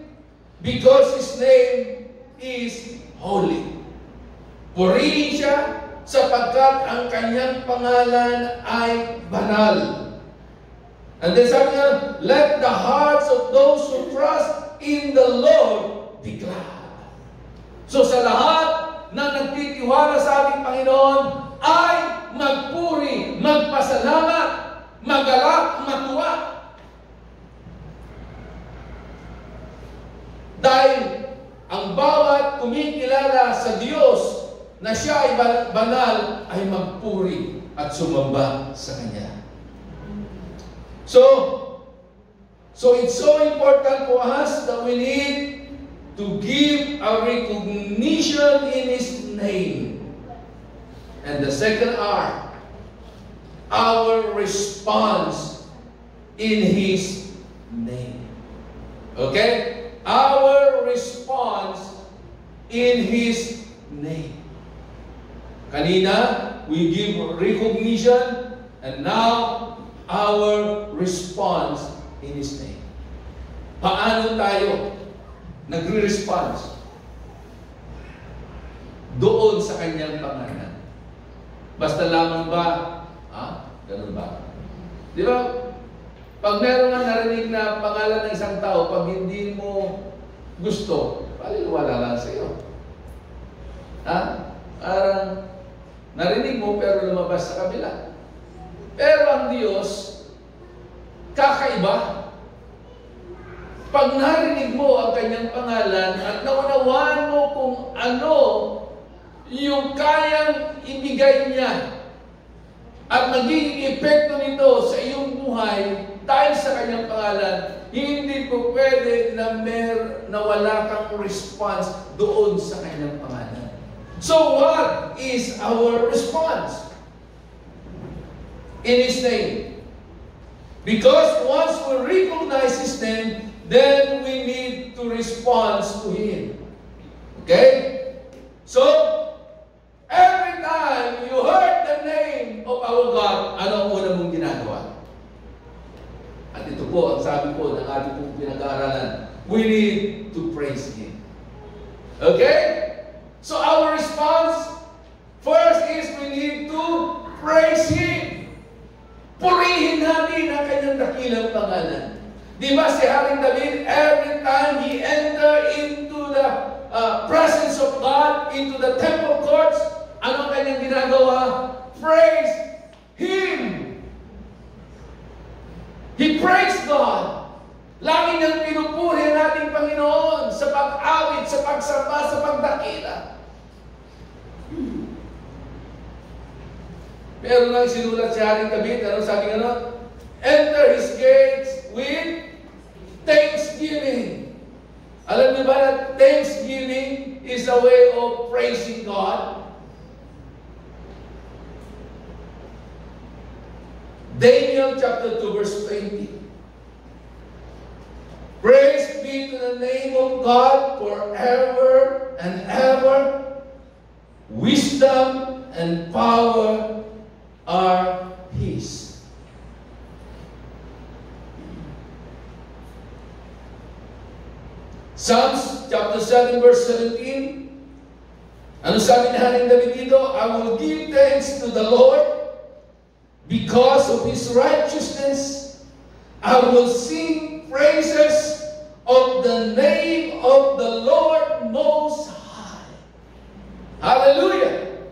because His name is holy. Purihin siya sapagkat ang kanyang pangalan ay banal. And then sabi niya, let the hearts of those who trust in the Lord be glad. So sa lahat na nagtitiwala sa ating Panginoon ay magpuri, magpasalamat, magalak, matuwa. Dahil ang bawat kumikilala sa Diyos na siya ay banal, ay magpuri at sumamba sa Kanya. So it's so important for us that we need to give a recognition in His name. And the second R, our response in His name. Okay? Our response in His name. Kanina, we give recognition, and now, our response in His name. Paano tayo nagre-response doon sa Kanyang pangalan? Basta lamang ba? Ganun ba? Di ba? Pag meron nga narinig na pangalan ng isang tao, pag hindi mo gusto, paliliwala lang sa iyo. Parang narinig mo pero lumabas sa kabila. Pero ang Diyos, kakaiba. Pag narinig mo ang Kanyang pangalan at naunawaan mo kung ano yung kayang ibigay niya at magiging epekto nito sa iyong buhay dahil sa Kanyang pangalan, hindi po pwede na wala kang response doon sa Kanyang pangalan. So what is our response in His name? Because once we recognize His name, then we need to respond to Him. Okay? So, every time you heard the name of our God, ano ang una mong ginagawa? At ito po po ng ating pong pinag-aaralan. We need to praise Him. Okay? So our response, first is we need to praise Him. Purihin natin ang kanyang dakilang pangalan. Di ba si Haring David, every time he entered into the presence of God, into the temple courts, ano kanyang ginagawa? Praise Him. He praised God. Lagi niyang pinupuri ang ating Panginoon sa pag-awit, sa pagsamba, sa pagdakila. Meron lang sinulat si Haring David, ano sabi nga? Enter His gates with thanksgiving. Alam niyo ba na thanksgiving is a way of praising God? Daniel chapter 2 verse 20. Praise be to the name of God forever and ever. Wisdom and power are His. Psalms chapter 7 verse 17. Ano sabi ni Haring David dito? I will give thanks to the Lord because of His righteousness. I will sing praises of the name of the Lord Most High. Hallelujah.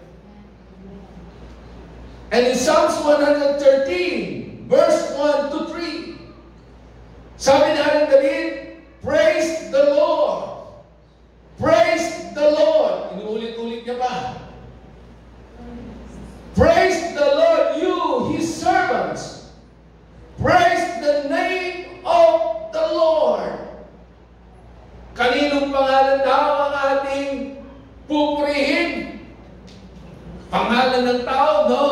And in Psalms 113, verse 1 to 3, sabi ni Haring David, praise the Lord. Praise the Lord. Inuulit-ulit niya pa. Praise the Lord, you, His servants. Praise the name of the Lord. Kaninong pangalan daw ang ating pupurihin? Pangalan ng tao? No.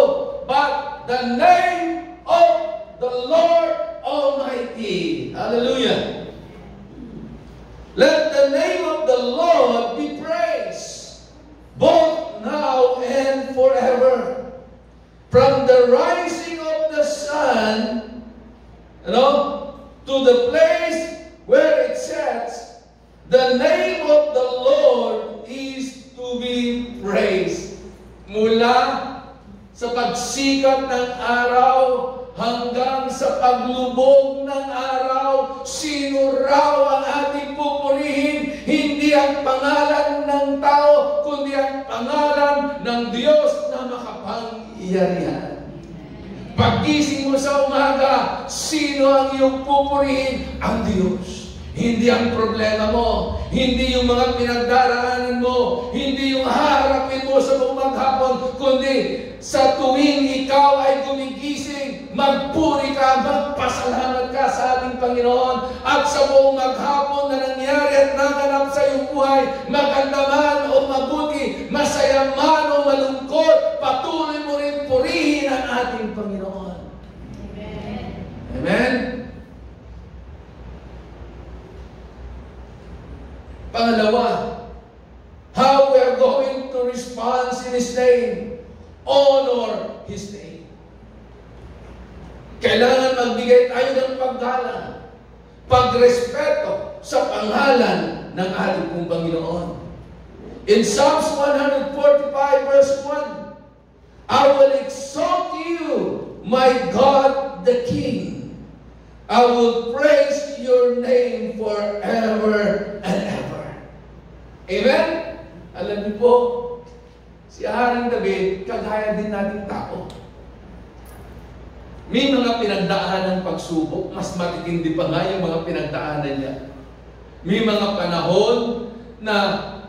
But the name of the Lord Almighty. Hallelujah. Let the name of the Lord be praised, both now and forever. From the rising of the sun, to the place where it sets, the name of the Lord is to be praised. Mula sa pagsikat ng araw hanggang sa paglubog ng araw, sino raw ang ating pupurihin? Hindi ang pangalan ng tao, kundi ang pangalan ng Diyos na makapangyarihan. Paggising mo sa umaga, sino ang iyong pupurihin? Ang Diyos. Hindi ang problema mo, hindi yung mga pinagdaraanan mo, hindi yung haharapin mo sa buong maghapon, kundi sa tuwing ikaw ay gumigising, magpuri ka, magpasalamat ka sa ating Panginoon, at sa buong maghapon na nangyari at naganap sa iyong buhay, maganda man o mabuti, masaya man o malungkot, patuloy mo rin purihin ang ating Panginoon. Amen. Amen? Pangalawa, how we are going to respond in His name. Honor His name. Kailangan magbigay tayo ng paggalang, pagrespeto sa pangalan ng ating pong Panginoon. In Psalms 145 verse 1, I will exalt you, my God the King. I will praise your name forever and ever. Amen? Alam niyo po, si Haring David, kagaya din nating tao. May mga pinagdaanan ng pagsubok, mas matitindi pa nga yung mga pinagdaanan niya. May mga panahon na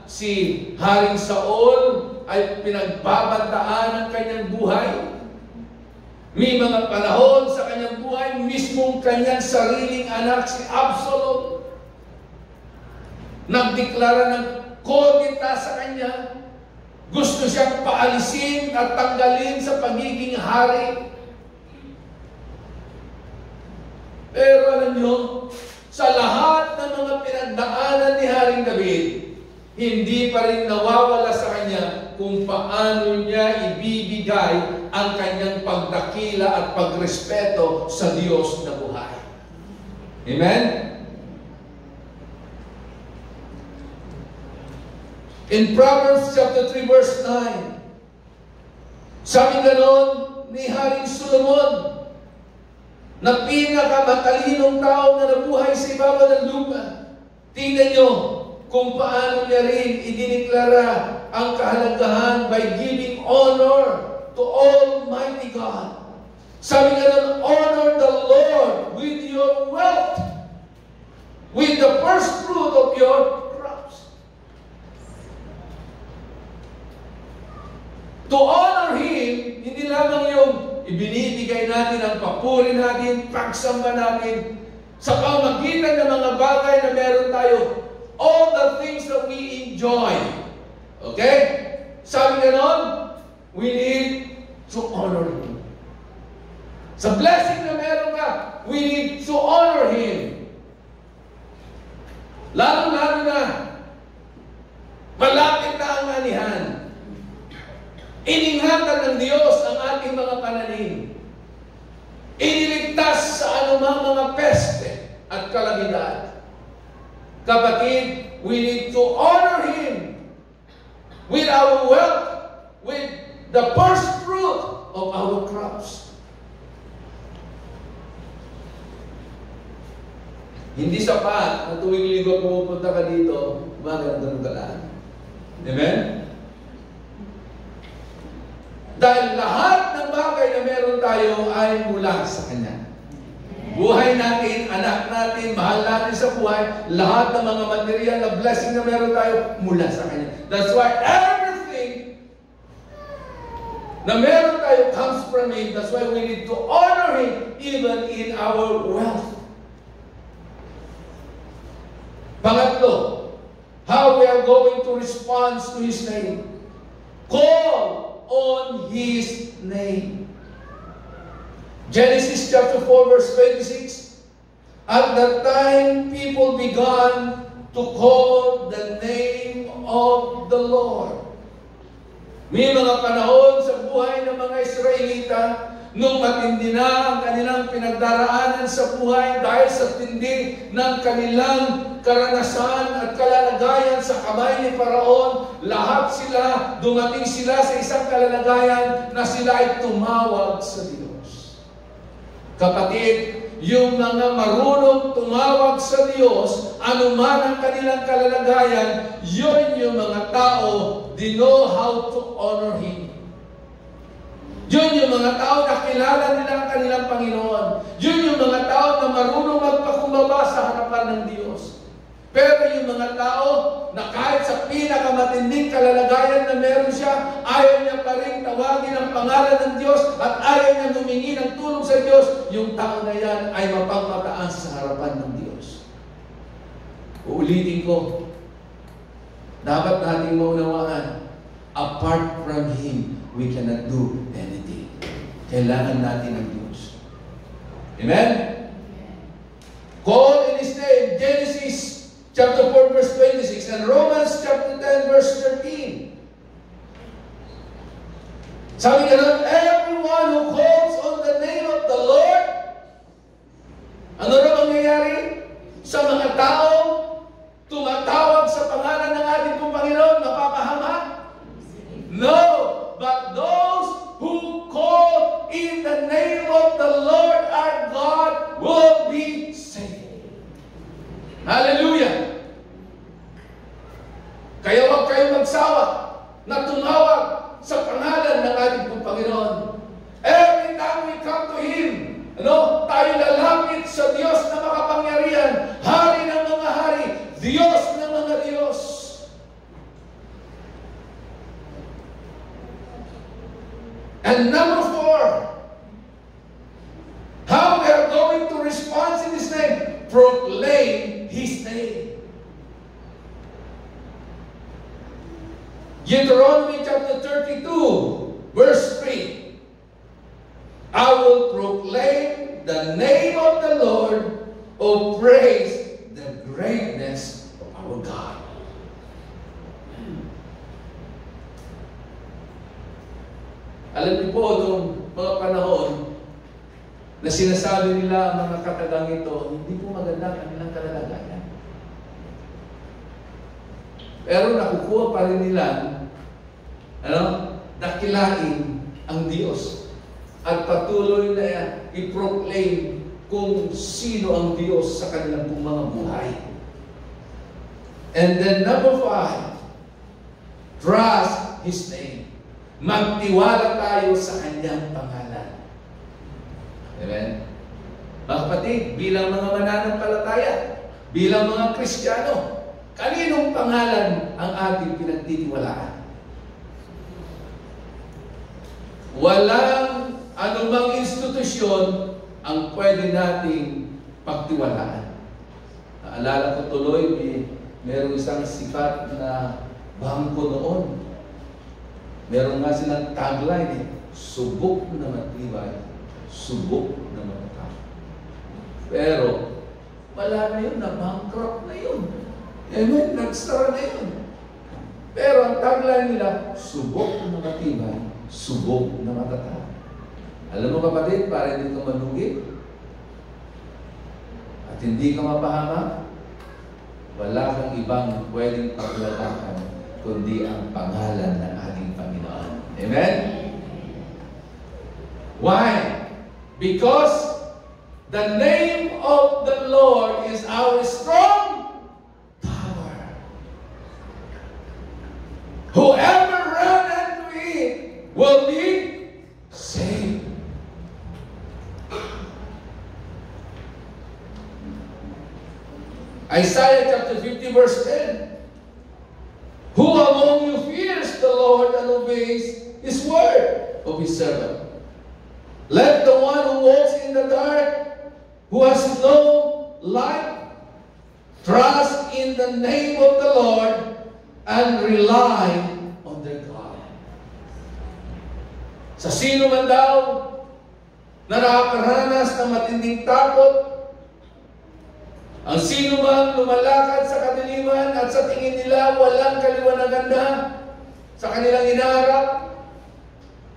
si Haring Saul ay pinagbabantaan ng kanyang buhay. May mga panahon sa kanyang buhay, mismong kanyang sariling anak, si Absalom, nagdeklara ng kodita sa kanya. Gusto siyang paalisin at tanggalin sa pagiging hari. Pero alam nyo, sa lahat ng mga pinagdaanan ni Haring David, hindi pa rin nawawala sa kanya kung paano niya ibibigay ang kanyang pagdakila at pagrespeto sa Diyos na buhay. Amen? In Proverbs chapter 3 verse 9, sabi ganon ni Haring Solomon, na pinakamatalinong tao na nabuhay sa ibabaw ng lupa. Tingnan nyo kung paano niya rin idiniklara ang kahalagahan by giving honor to Almighty God. Sabi ganon, honor the Lord with your wealth, with the first fruit of your crops. To honor Him, hindi lamang yung ibinibigay natin ang papuri natin, pagsamba natin, sa pamagitan ng mga bagay na meron tayo. All the things that we enjoy. Okay? Sabi ganon, we need to honor Him. Sa blessing na meron ka, we need to honor Him. Lalo-lalo na, malapit na ang anihan. Iningatan ng Diyos ang ating mga pananim. Iniligtas sa anumang mga peste at kalamidad. Kapatid, we need to honor Him with our wealth, with the first fruit of our crops. Hindi sapat na tuwing linggo pumupunta ka dito, magandang ka lang. Amen? Dahil lahat ng bagay na meron tayo ay mula sa Kanya. Buhay natin, anak natin, mahal natin sa buhay, lahat ng mga material na blessing na meron tayo mula sa Kanya. That's why everything na meron tayo comes from Him. That's why we need to honor Him even in our wealth. Pangatlo, how we are going to respond to His name. Call on His name. Genesis chapter 4 verse 26. At that time, people began to call the name of the Lord. May mga panahon sa buhay ng mga Israelita nung matindi na ang kanilang pinagdaraanan sa buhay dahil sa tindi ng kanilang karanasan at kalalagayan sa kamay ni Paraon, lahat sila, dumating sila sa isang kalalagayan na sila ay tumawag sa Diyos. Kapatid, yung mga marunong tumawag sa Diyos, anuman ang kanilang kalalagayan, yun yung mga tao, they know how to honor Him. Yun yung mga tao na kilala nila ang kanilang Panginoon. Yun yung mga tao na marunong magpakumbaba sa harapan ng Diyos. Pero yung mga tao na kahit sa pinakamatinding kalalagayan na meron siya, ayaw niya pa rin tawagin ang pangalan ng Diyos at ayaw niya humingi ng tulong sa Diyos, yung tao na yan ay mapangmataas sa harapan ng Diyos. Uulitin ko, dapat nating maunawaan, apart from Him, we cannot do anything. Kailangan natin ng Diyos. Amen? Call in His name. Genesis chapter 4 verse 26 and Romans chapter 10 verse 13. Sabi ganun, everyone who calls on the name of the Lord, ano na mangyayari? Sa mga tao, tumatawag sa pangalan ng ating pong Panginoon, mapapahamak? No! But those who call in the name of the Lord our God will be saved. Hallelujah! Kaya huwag kayong magsawa na tumawag sa pangalan ng ating pong Panginoon. Every time we come to Him, tayo lalapit sa Diyos na makapangyarihan, Hari ng mga hari, Diyos ng mga Diyos. And number 4, how we are going to respond in His name? Proclaim His name. Deuteronomy chapter 32, verse 3. I will proclaim the name of the Lord, oh praise the greatness of our God. Alam niyo po, noong mga panahon, na sinasabi nila ang mga katagang ito, hindi po maganda ang kanilang kalalagayan. Pero nakukuha pa rin nila, dakilain ang Diyos. At patuloy na i-proclaim kung sino ang Diyos sa kanilang mga buhay. And then number 5, trust His name. Magtiwala tayo sa Kanyang pangalan. Amen? Mga kapatid, bilang mga mananampalataya, bilang mga Kristiyano, kaninong pangalan ang ating pinagtitiwalaan? Walang anumang institusyon ang pwede nating pagtiwalaan. Naalala ko tuloy, merong isang sikat na bangko noon. Meron nga silang tagline, subok na matibay, subok na matatag. Pero, wala na yun, na-bankrupt na yun. Amen, nagsara na yun. Pero ang tagline nila, subok na matibay, subok na matatag. Alam mo kapatid, para hindi ka malugi at hindi ka mapahamak, wala kang ibang pwedeng paglalakan kundi ang pangalan ng ating Panginoon. Amen? Why? Because the name of the Lord is our strong tower. Whoever runs into it will be saved. Isaiah chapter 50 verse 10. Who among you fears the Lord and obeys His word of His servant? Let the one who walks in the dark, who has no light, trust in the name of the Lord and rely on their God. Sa sino man daw na nakakaranas ng matinding takot, ang sino man lumalakad sa kadiliman at sa tingin nila walang kaliwanagan na sa kanilang inaharap,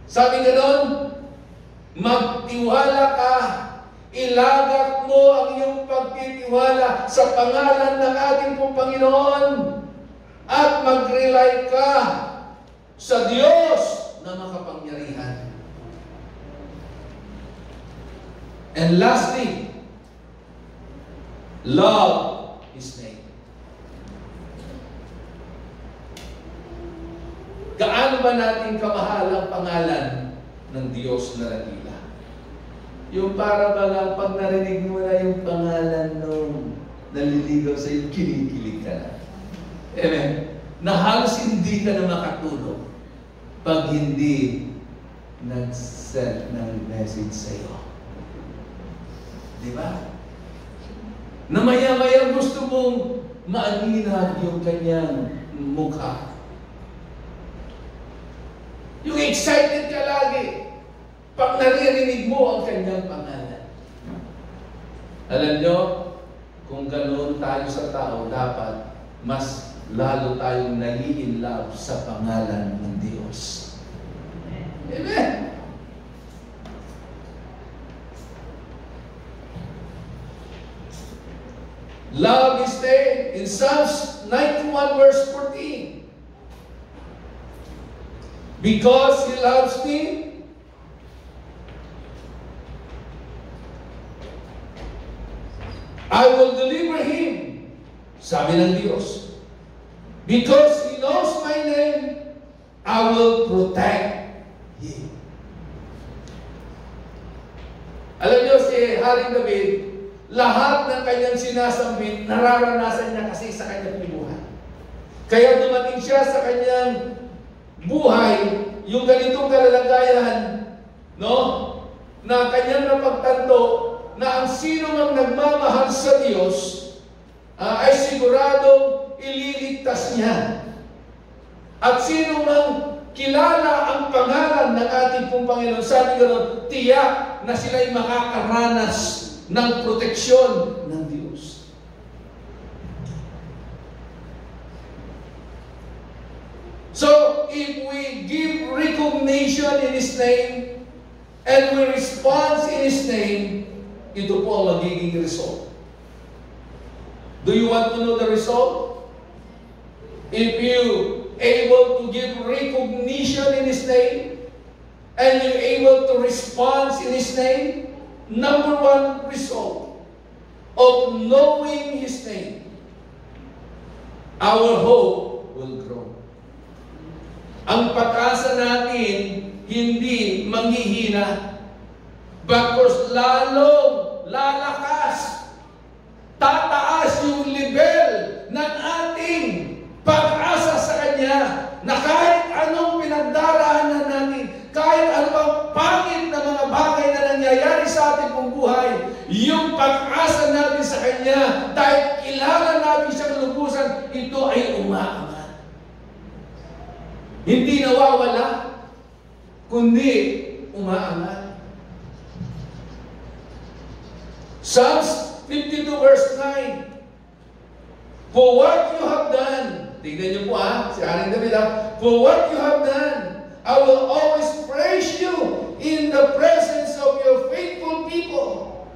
sabi ganon, magtiwala ka, ilagak mo ang iyong pagtitiwala sa pangalan ng ating pong Panginoon at mag-rely ka sa Diyos na makapangyarihan. And lastly, love His name. Gaano ba natin kamahal ang pangalan ng Diyos na nakila? Yung para ba lang pag narinig mo na yung pangalan nung naliligaw sa iyo, kinikilig ka na. Amen. Na halos hindi ka na makatulog pag hindi nag-send ng message sa iyo. Di ba? Na maya-maya gusto mong maaninag yung kanyang mukha. Yung excited ka lagi pag naririnig mo ang kanyang pangalan. Alam nyo, kung ganoon tayo sa tao, dapat mas lalo tayong nai-inlove sa pangalan ng Diyos. Amen. Love His name in Psalms 91 verse 14. Because He loves me, I will deliver him, sabi ng Diyos. Because He knows my name, I will protect him. Alam niyo si Haring David, lahat ng kanyang sinasambit, nararanasan niya kasi sa kanyang buhay. Kaya dumating siya sa kanyang buhay, yung ganitong kalalagayan, no? Na kanyang napagtanto na ang sino mang nagmamahal sa Diyos ay siguradong ililigtas niya. At sino mang kilala ang pangalan ng ating pong Panginoon, sabi gano'n, tiyak na sila'y makakaranas ng proteksyon ng Diyos. So, if we give recognition in His name, and we respond in His name, ito po ang magiging result. Do you want to know the result? If you able to give recognition in His name, and you're able to respond in His name, number one result of knowing His name, our hope will grow. Ang pag-asa natin hindi manghihina, bagkus lalong lalakas, tataas yung level ng ating pag-asa sa Kanya, na kahit anong pinagdaraanan natin, kahit ano bang pangit na mga bagay na nangyayari sa ating pong buhay, yung pag-asa natin sa Kanya, dahil kilala natin siyang lubusan, ito ay umaangat. Hindi nawawala, kundi umaangat. Psalms 52 verse 9. For what you have done, tignan niyo po si Aling David for what you have done, I will always praise you in the presence of your faithful people.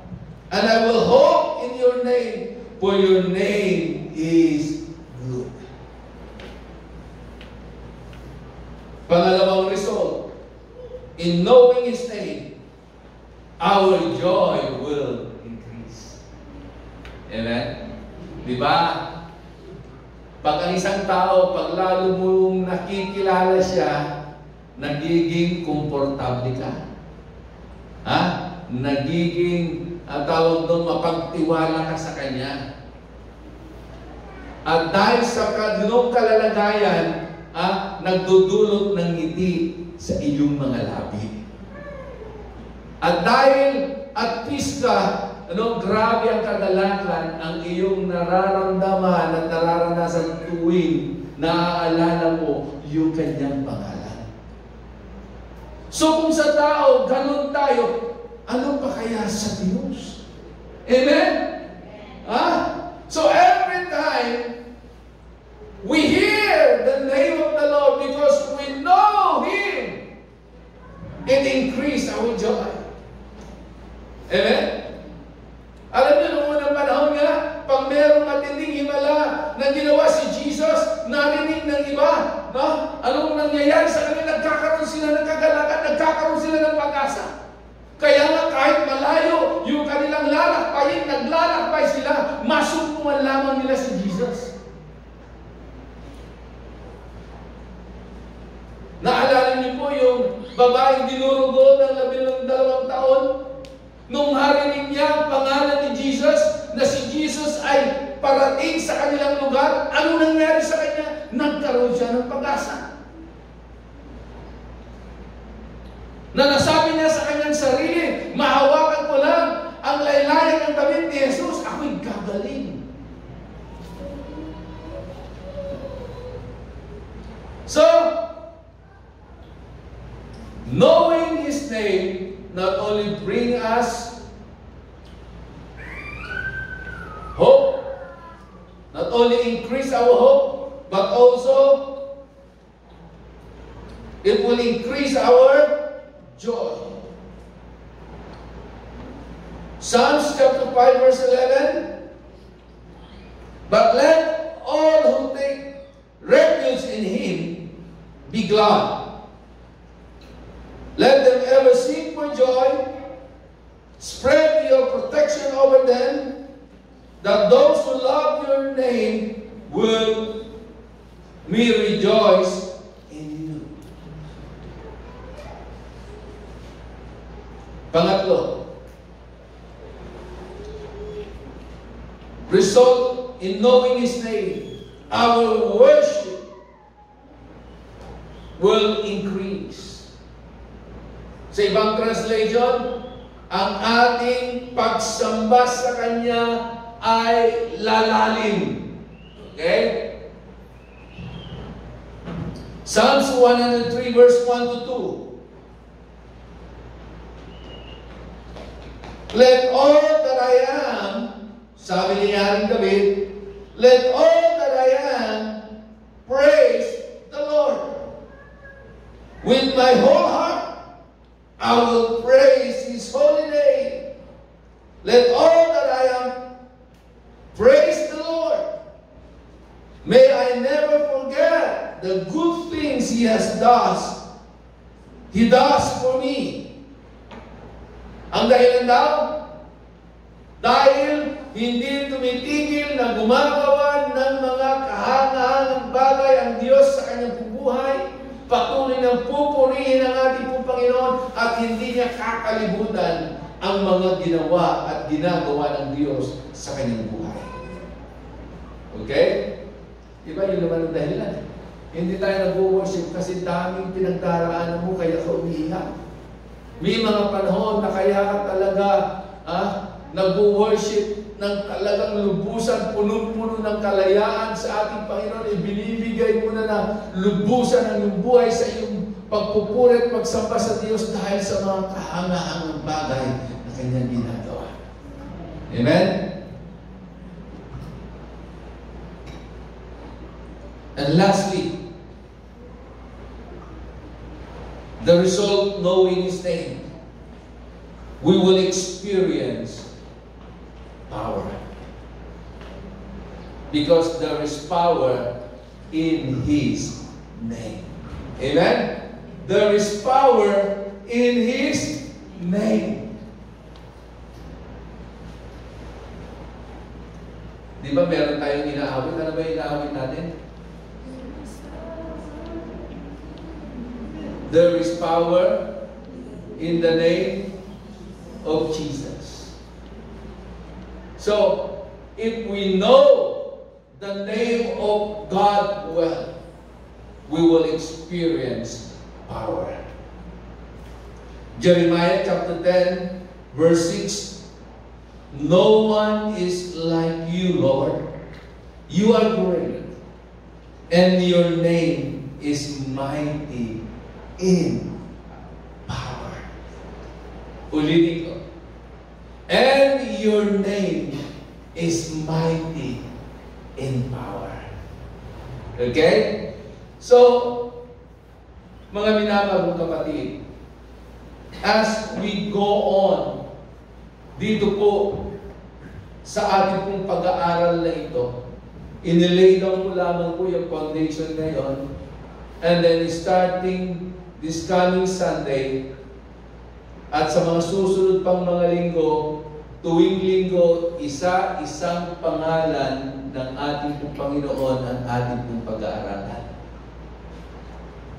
And I will hope in your name, for your name is good. Pangalawang result, in knowing His name, our joy will increase. Amen? Diba? Pag ang isang tao, pag lalo mong nakikilala siya, nagiging komportable ka. Nagiging, tawag doon, mapagtiwala ka sa Kanya. At dahil sa ganung kalalagayan, nagdudulot ng ngiti sa iyong mga labi. At dahil at peace ka, grabe ang kagalakan ang iyong nararamdaman at nararanasan tuwing naaalala mo yung Kanyang pangalan. So kung sa tao, ganun tayo, ano pa kaya sa Diyos? Amen? So every time we hear the name of the Lord because we know Him, it increases our joy. Amen? Alam niyo, noong unang panahon nga, pag mayroong matinding himala na ginawa si Jesus, narinig ng iba, no? Anong nangyayari sa kanila? Nagkakaroon sila ng kagalakan, nagkakaroon sila ng pag-asa. Kaya nga kahit malayo yung kanilang lalakbayin, naglalakbay sila, masumpungan lamang nila si Jesus. Naalala niyo po yung babaeng dinurugo ng 12 taon? Nung harinig niya ang pangalan ni Jesus, na si Jesus ay parating sa kanilang lugar, ano nangyari sa kanya? Nagkaroon siya ng pag-asa. Na nasabi niya sa kanyang sarili, mahawakan ko lang ang laylayan ng damit ni Jesus, ako'y gagaling. So, knowing His name not only bring us hope, not only increase our hope, but also it will increase our joy. Psalms chapter 5 verse 11, but let all who take refuge in Him be glad. Let them ever sing for joy. Spread your protection over them, that those who love your name will rejoice in you. Pangatlo, result in knowing His name, our worship will increase. Sa ibang translation, ang ating pagsamba sa Kanya ay lalalim. Okay? Psalms 103 verse 1 to 2. Let all that I am, sabi ni Haring David, let all that I am praise the Lord. With my whole heart, I will praise His holy name. Let all that I am praise the Lord. May I never forget the good things He does for me. Ang dahilan daw, dahil hindi tumitigil na gumagawa ng mga kahangahangang bagay ang Diyos sa kanyang buhay, patuloy ng pupurihin ang ating pong Panginoon at hindi niya kakalimutan ang mga ginawa at ginagawa ng Diyos sa kanyang buhay. Okay? Diba yun naman ang dahilan? Hindi tayo nag-worship kasi daming pinagdaraanan mo kaya ka umiiyak. May mga panahon na kaya talaga nag-worship ng talagang lubusan, punong-puno ng kalayaan sa ating Panginoon. Ibinibigay mo na lubusan ang iyong buhay sa iyong pagpupuri at pagsamba sa Diyos dahil sa mga kahangahangang bagay na kanyang ginagawa. Amen? And lastly, the result, knowing His name, we will experience power. Because there is power in His name. Amen? There is power in His name. Di ba meron tayong inaawit? Ano ba yung inaawit natin? There is power in the name of Jesus. So, if we know the name of God well, we will experience power. Jeremiah chapter 10, verse 6, no one is like you, Lord. You are great, and your name is mighty in power. Ulitin ko. And your name is mighty in power. Okay? So, mga minamahal kapatid, as we go on dito po sa ating pong pag-aaral na ito, inilay down mo lamang po yung foundation na yun, and then starting this coming Sunday at sa mga susunod pang mga linggo, tuwing linggo, isa-isang pangalan ng ating pong Panginoon ang ating pong pag-aaralan.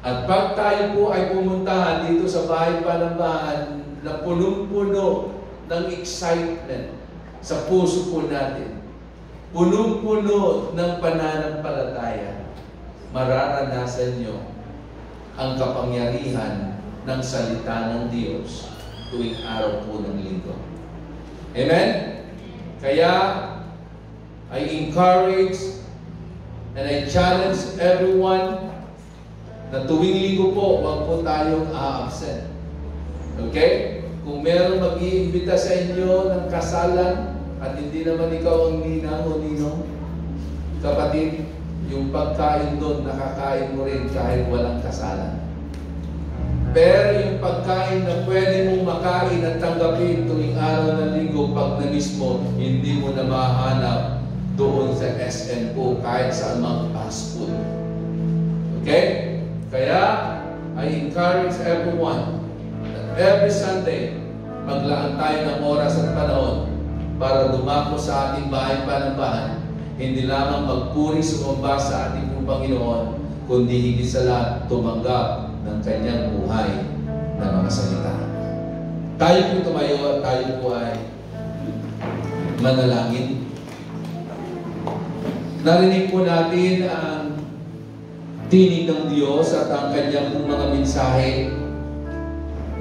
At pag tayo po ay pumuntahan dito sa bahay Panambahan na punong-puno ng excitement sa puso po natin, punong-puno ng pananampalataya, mararanasan nyo ang kapangyarihan ng salita ng Diyos tuwing araw po ng linggo. Amen? Kaya, I encourage and I challenge everyone na tuwing linggo po, huwag po tayong a-absent. Okay? Kung meron mag-iimbita sa inyo ng kasalan at hindi naman ikaw ang ninang o ninong, kapatid, yung pagkain doon, nakakain mo rin kahit walang kasalan. Pero yung pagkain na pwede mong makain at tanggapin tuwing araw ng linggo, pag na-miss mo, hindi mo na mahanap doon sa SNO kahit sa mga fast food. Okay? Kaya, I encourage everyone that every Sunday, maglaan tayo ng oras at panahon para dumako sa ating bahay Panambahan. Hindi lamang magpuri sumamba sa ating Panginoon, kundi higit sa lahat tumanggap ng kanyang buhay na mga salita. Tayo po tumayo at tayo po ay manalangin. Narinig po natin ang tinig ng Diyos at ang kanyang mga mensahe,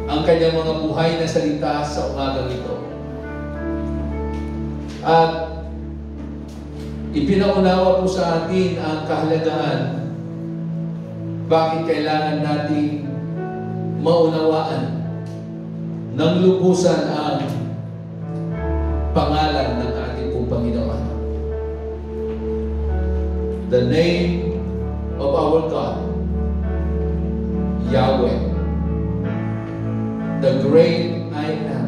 ang kanyang mga buhay na salita sa umagang ito. At ipinaunawa po sa atin ang kahalagahan bakit kailangan natin maunawaan ng lubusan ang pangalan ng ating pong Panginoon. The name of our God, Yahweh. the great I am,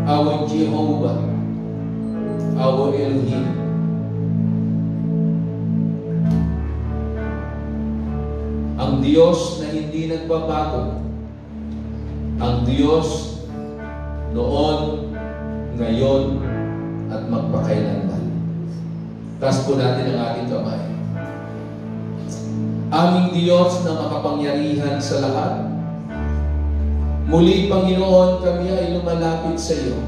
our Jehovah, our Elohim. Ang Diyos na hindi nagbabago, ang Diyos noon, ngayon, at magpakailanman. Taas po natin ang ating kamay. Aming Diyos na makapangyarihan sa lahat, muli, Panginoon, kami ay lumalapit sa iyo.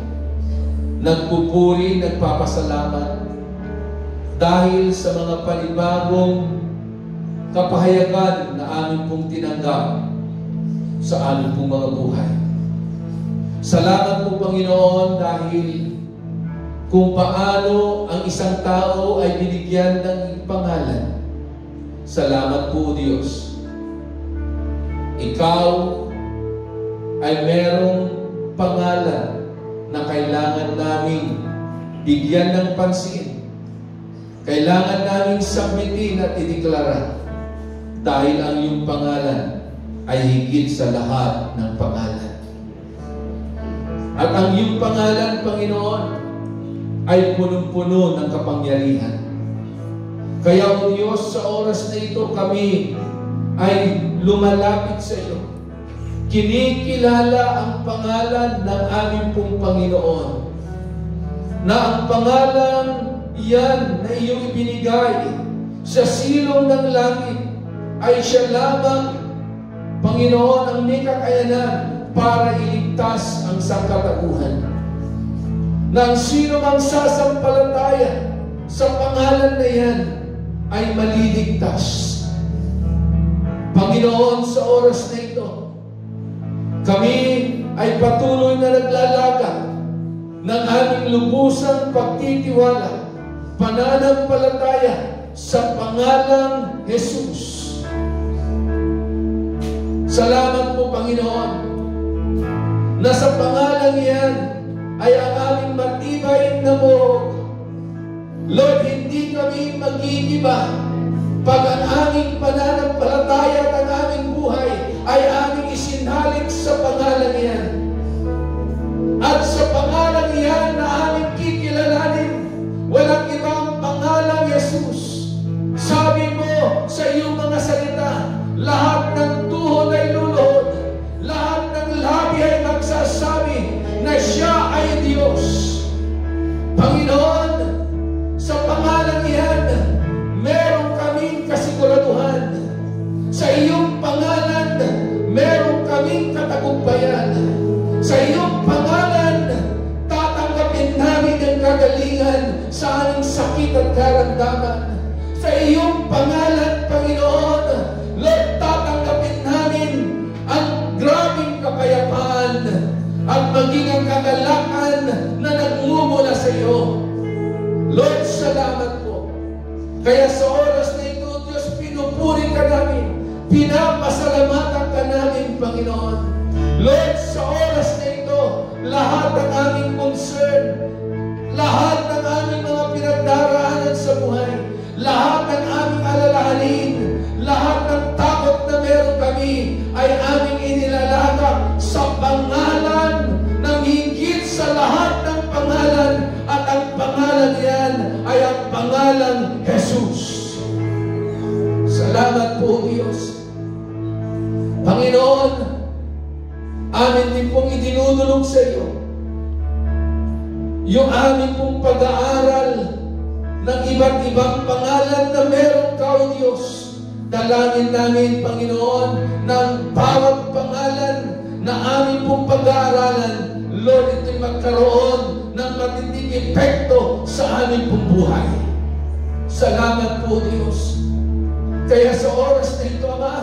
Nagpupuri, nagpapasalamat dahil sa mga panibagong kapahayagan na amin pong tinanggap sa amin pong mga buhay. Salamat po, Panginoon, dahil kung paano ang isang tao ay binigyan ng pangalan. Salamat po, Diyos. Ikaw ay merong pangalan na kailangan naming bigyan ng pansin. Kailangan naming submitin at ideklara dahil ang iyong pangalan ay higit sa lahat ng pangalan. At ang iyong pangalan, Panginoon, ay punong-puno ng kapangyarihan. Kaya, O Diyos, sa oras na ito kami ay lumalapit sa iyo. Kinikilala ang pangalan ng aming pong Panginoon, na ang pangalan iyan na iyong ibinigay sa silong ng langit ay siya lamang, Panginoon, ang may kakayanan para iligtas ang sangkatauhan. Na ang sino mang sasampalataya sa pangalan na yan ay maliligtas. Panginoon, sa oras na ito, kami ay patuloy na naglalagak ng aming lubusang pagtitiwala, pananampalataya sa pangalang Jesus. Salamat po, Panginoon, na sa pangalang yan ay ang aming matibay na buhok. Lord, hindi kami mag-iiba pag ang aming pananampalataya at ang aming buhay ay aming isinhalik sa pangalan yan. At sa pangalan yan na aming kikilalanin, walang ibang pangalang Jesus. Sabi mo sa iyong mga salita, lahat ng tuhod ay luluhod, lahat ng labi ay magsasabi na siya ay Diyos. Panginoon, sa pangalan yan, meron kaming kasiguraduhan. Sa iyong pangalan, meron kaming katagumpayan. Sa iyong pangalan, tatanggapin namin ang kagalingan sa aming sakit at karamdaman. Sa iyong pangalan, Panginoon, Lord, tatanggapin namin ang grabing kapayapaan at maging ang kagalakan na nagmumula sa iyo. Lord, salamat po. Kaya sa oras na ito, Diyos, pinupuri ka namin. Pinapasalamatan ka namin, Panginoon. Lord, sa oras na ito, lahat ng aming concern, lahat ng aming mga pinagdaraanan sa buhay, lahat ng aming alalahanin, lahat ng takot na meron kami, ay aming inilalagak sa pangalan ng higit sa lahat ng pangalan, at ang pangalan yan ay ang pangalang Jesus. Salamat po, Diyos. Panginoon, amin din pong idinudulog sa iyo yung amin pong pag-aaral ng iba't ibang pangalan na meron ka, O Diyos. Dalangin namin, Panginoon, ng bawat pangalan na amin pong pag-aaralan, Lord, ito'y magkaroon ng matinding epekto sa amin pong buhay. Salamat po, Diyos. Kaya sa oras na ito, Ama,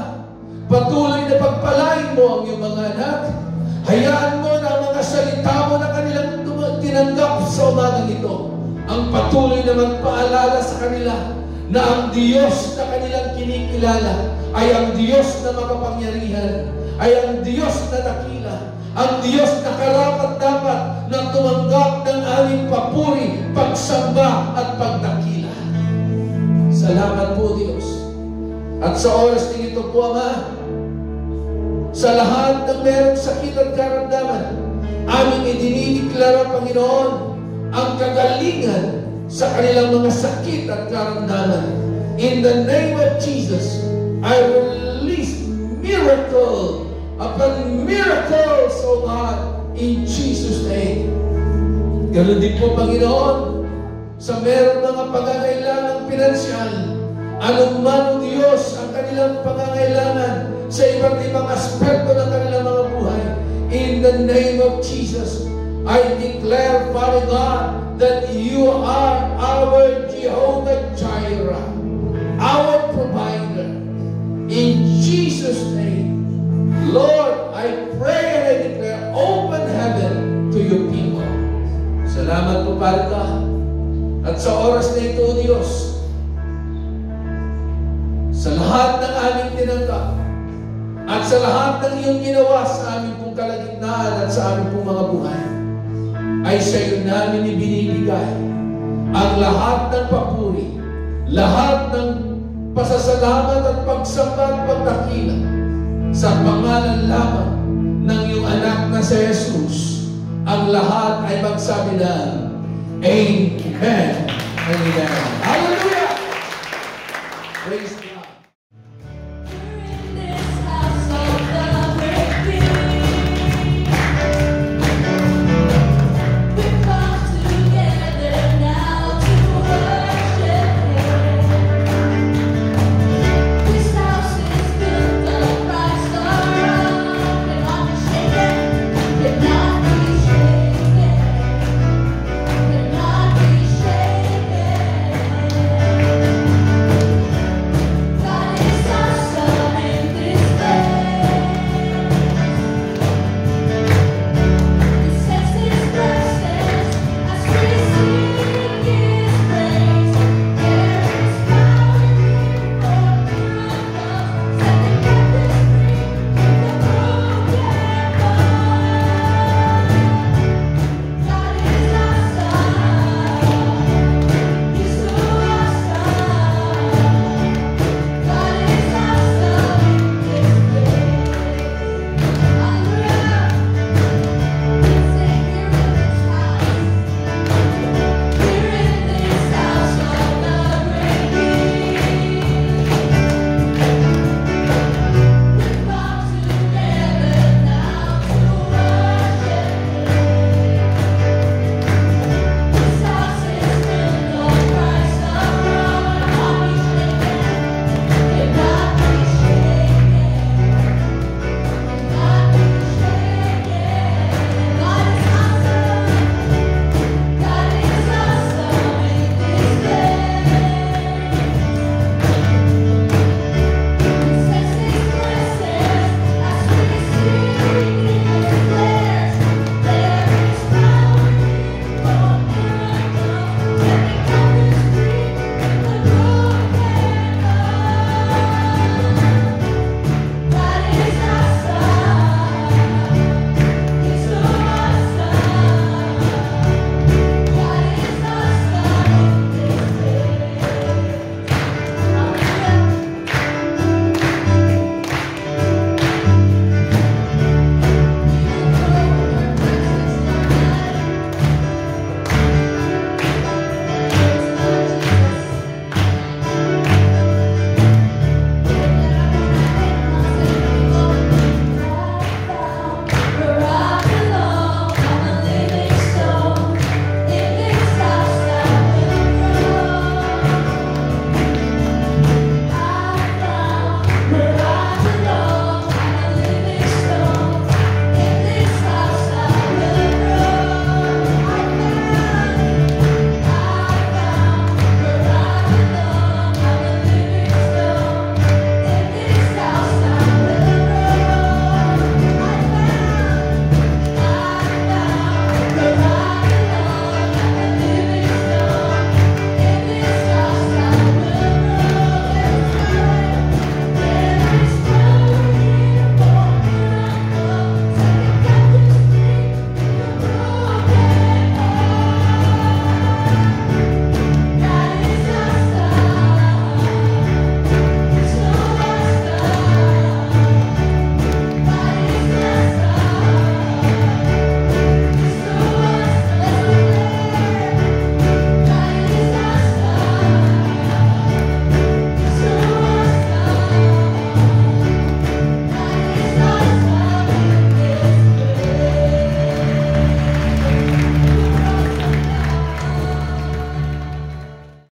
patuloy na pagpalain mo ang iyong mga anak. Hayaan mo na ang mga salita mo na kanilang tinanggap sa umagang ito ang patuloy na magpaalala sa kanila na ang Diyos na kanilang kinikilala ay ang Diyos na makapangyarihan, ay ang Diyos na dakila, ang Diyos na karapat-dapat na tumanggap ng aming papuri, pagsamba at pagdakila. Salamat po, Diyos. At sa oras din ito po, Ama, Sa lahat ng mayroong sakit at karamdaman, aming idinideklara, Panginoon, ang kagalingan sa kanilang mga sakit at karamdaman. In the name of Jesus, I release miracle upon miracles, O God, in Jesus' name. Ganun din po, Panginoon, sa meron mga pangangailangang pinansyal, anuman, O Diyos, ang kanilang pangangailangan sa iba't ibang aspeto ng kanilang mga buhay. In the name of Jesus, I declare, Father God, that you are our Jehovah Jireh, our provider. In Jesus' name, Lord, I pray and I declare open heaven to your people. Salamat po, Father God. At sa oras na ito, O Diyos, sa lahat ng aming tinanggap, at sa lahat ng iyong ginawa sa aming pong kalagitnaan at sa aming pong mga buhay, ay sa iyo namin ibinibigay ang lahat ng papuri, lahat ng pasasalamat at pagsamba at pagdakila sa pangalan lamang ng iyong anak na si Jesus. Ang lahat ay magsabi ng Amen and Amen. Hallelujah! Praise God.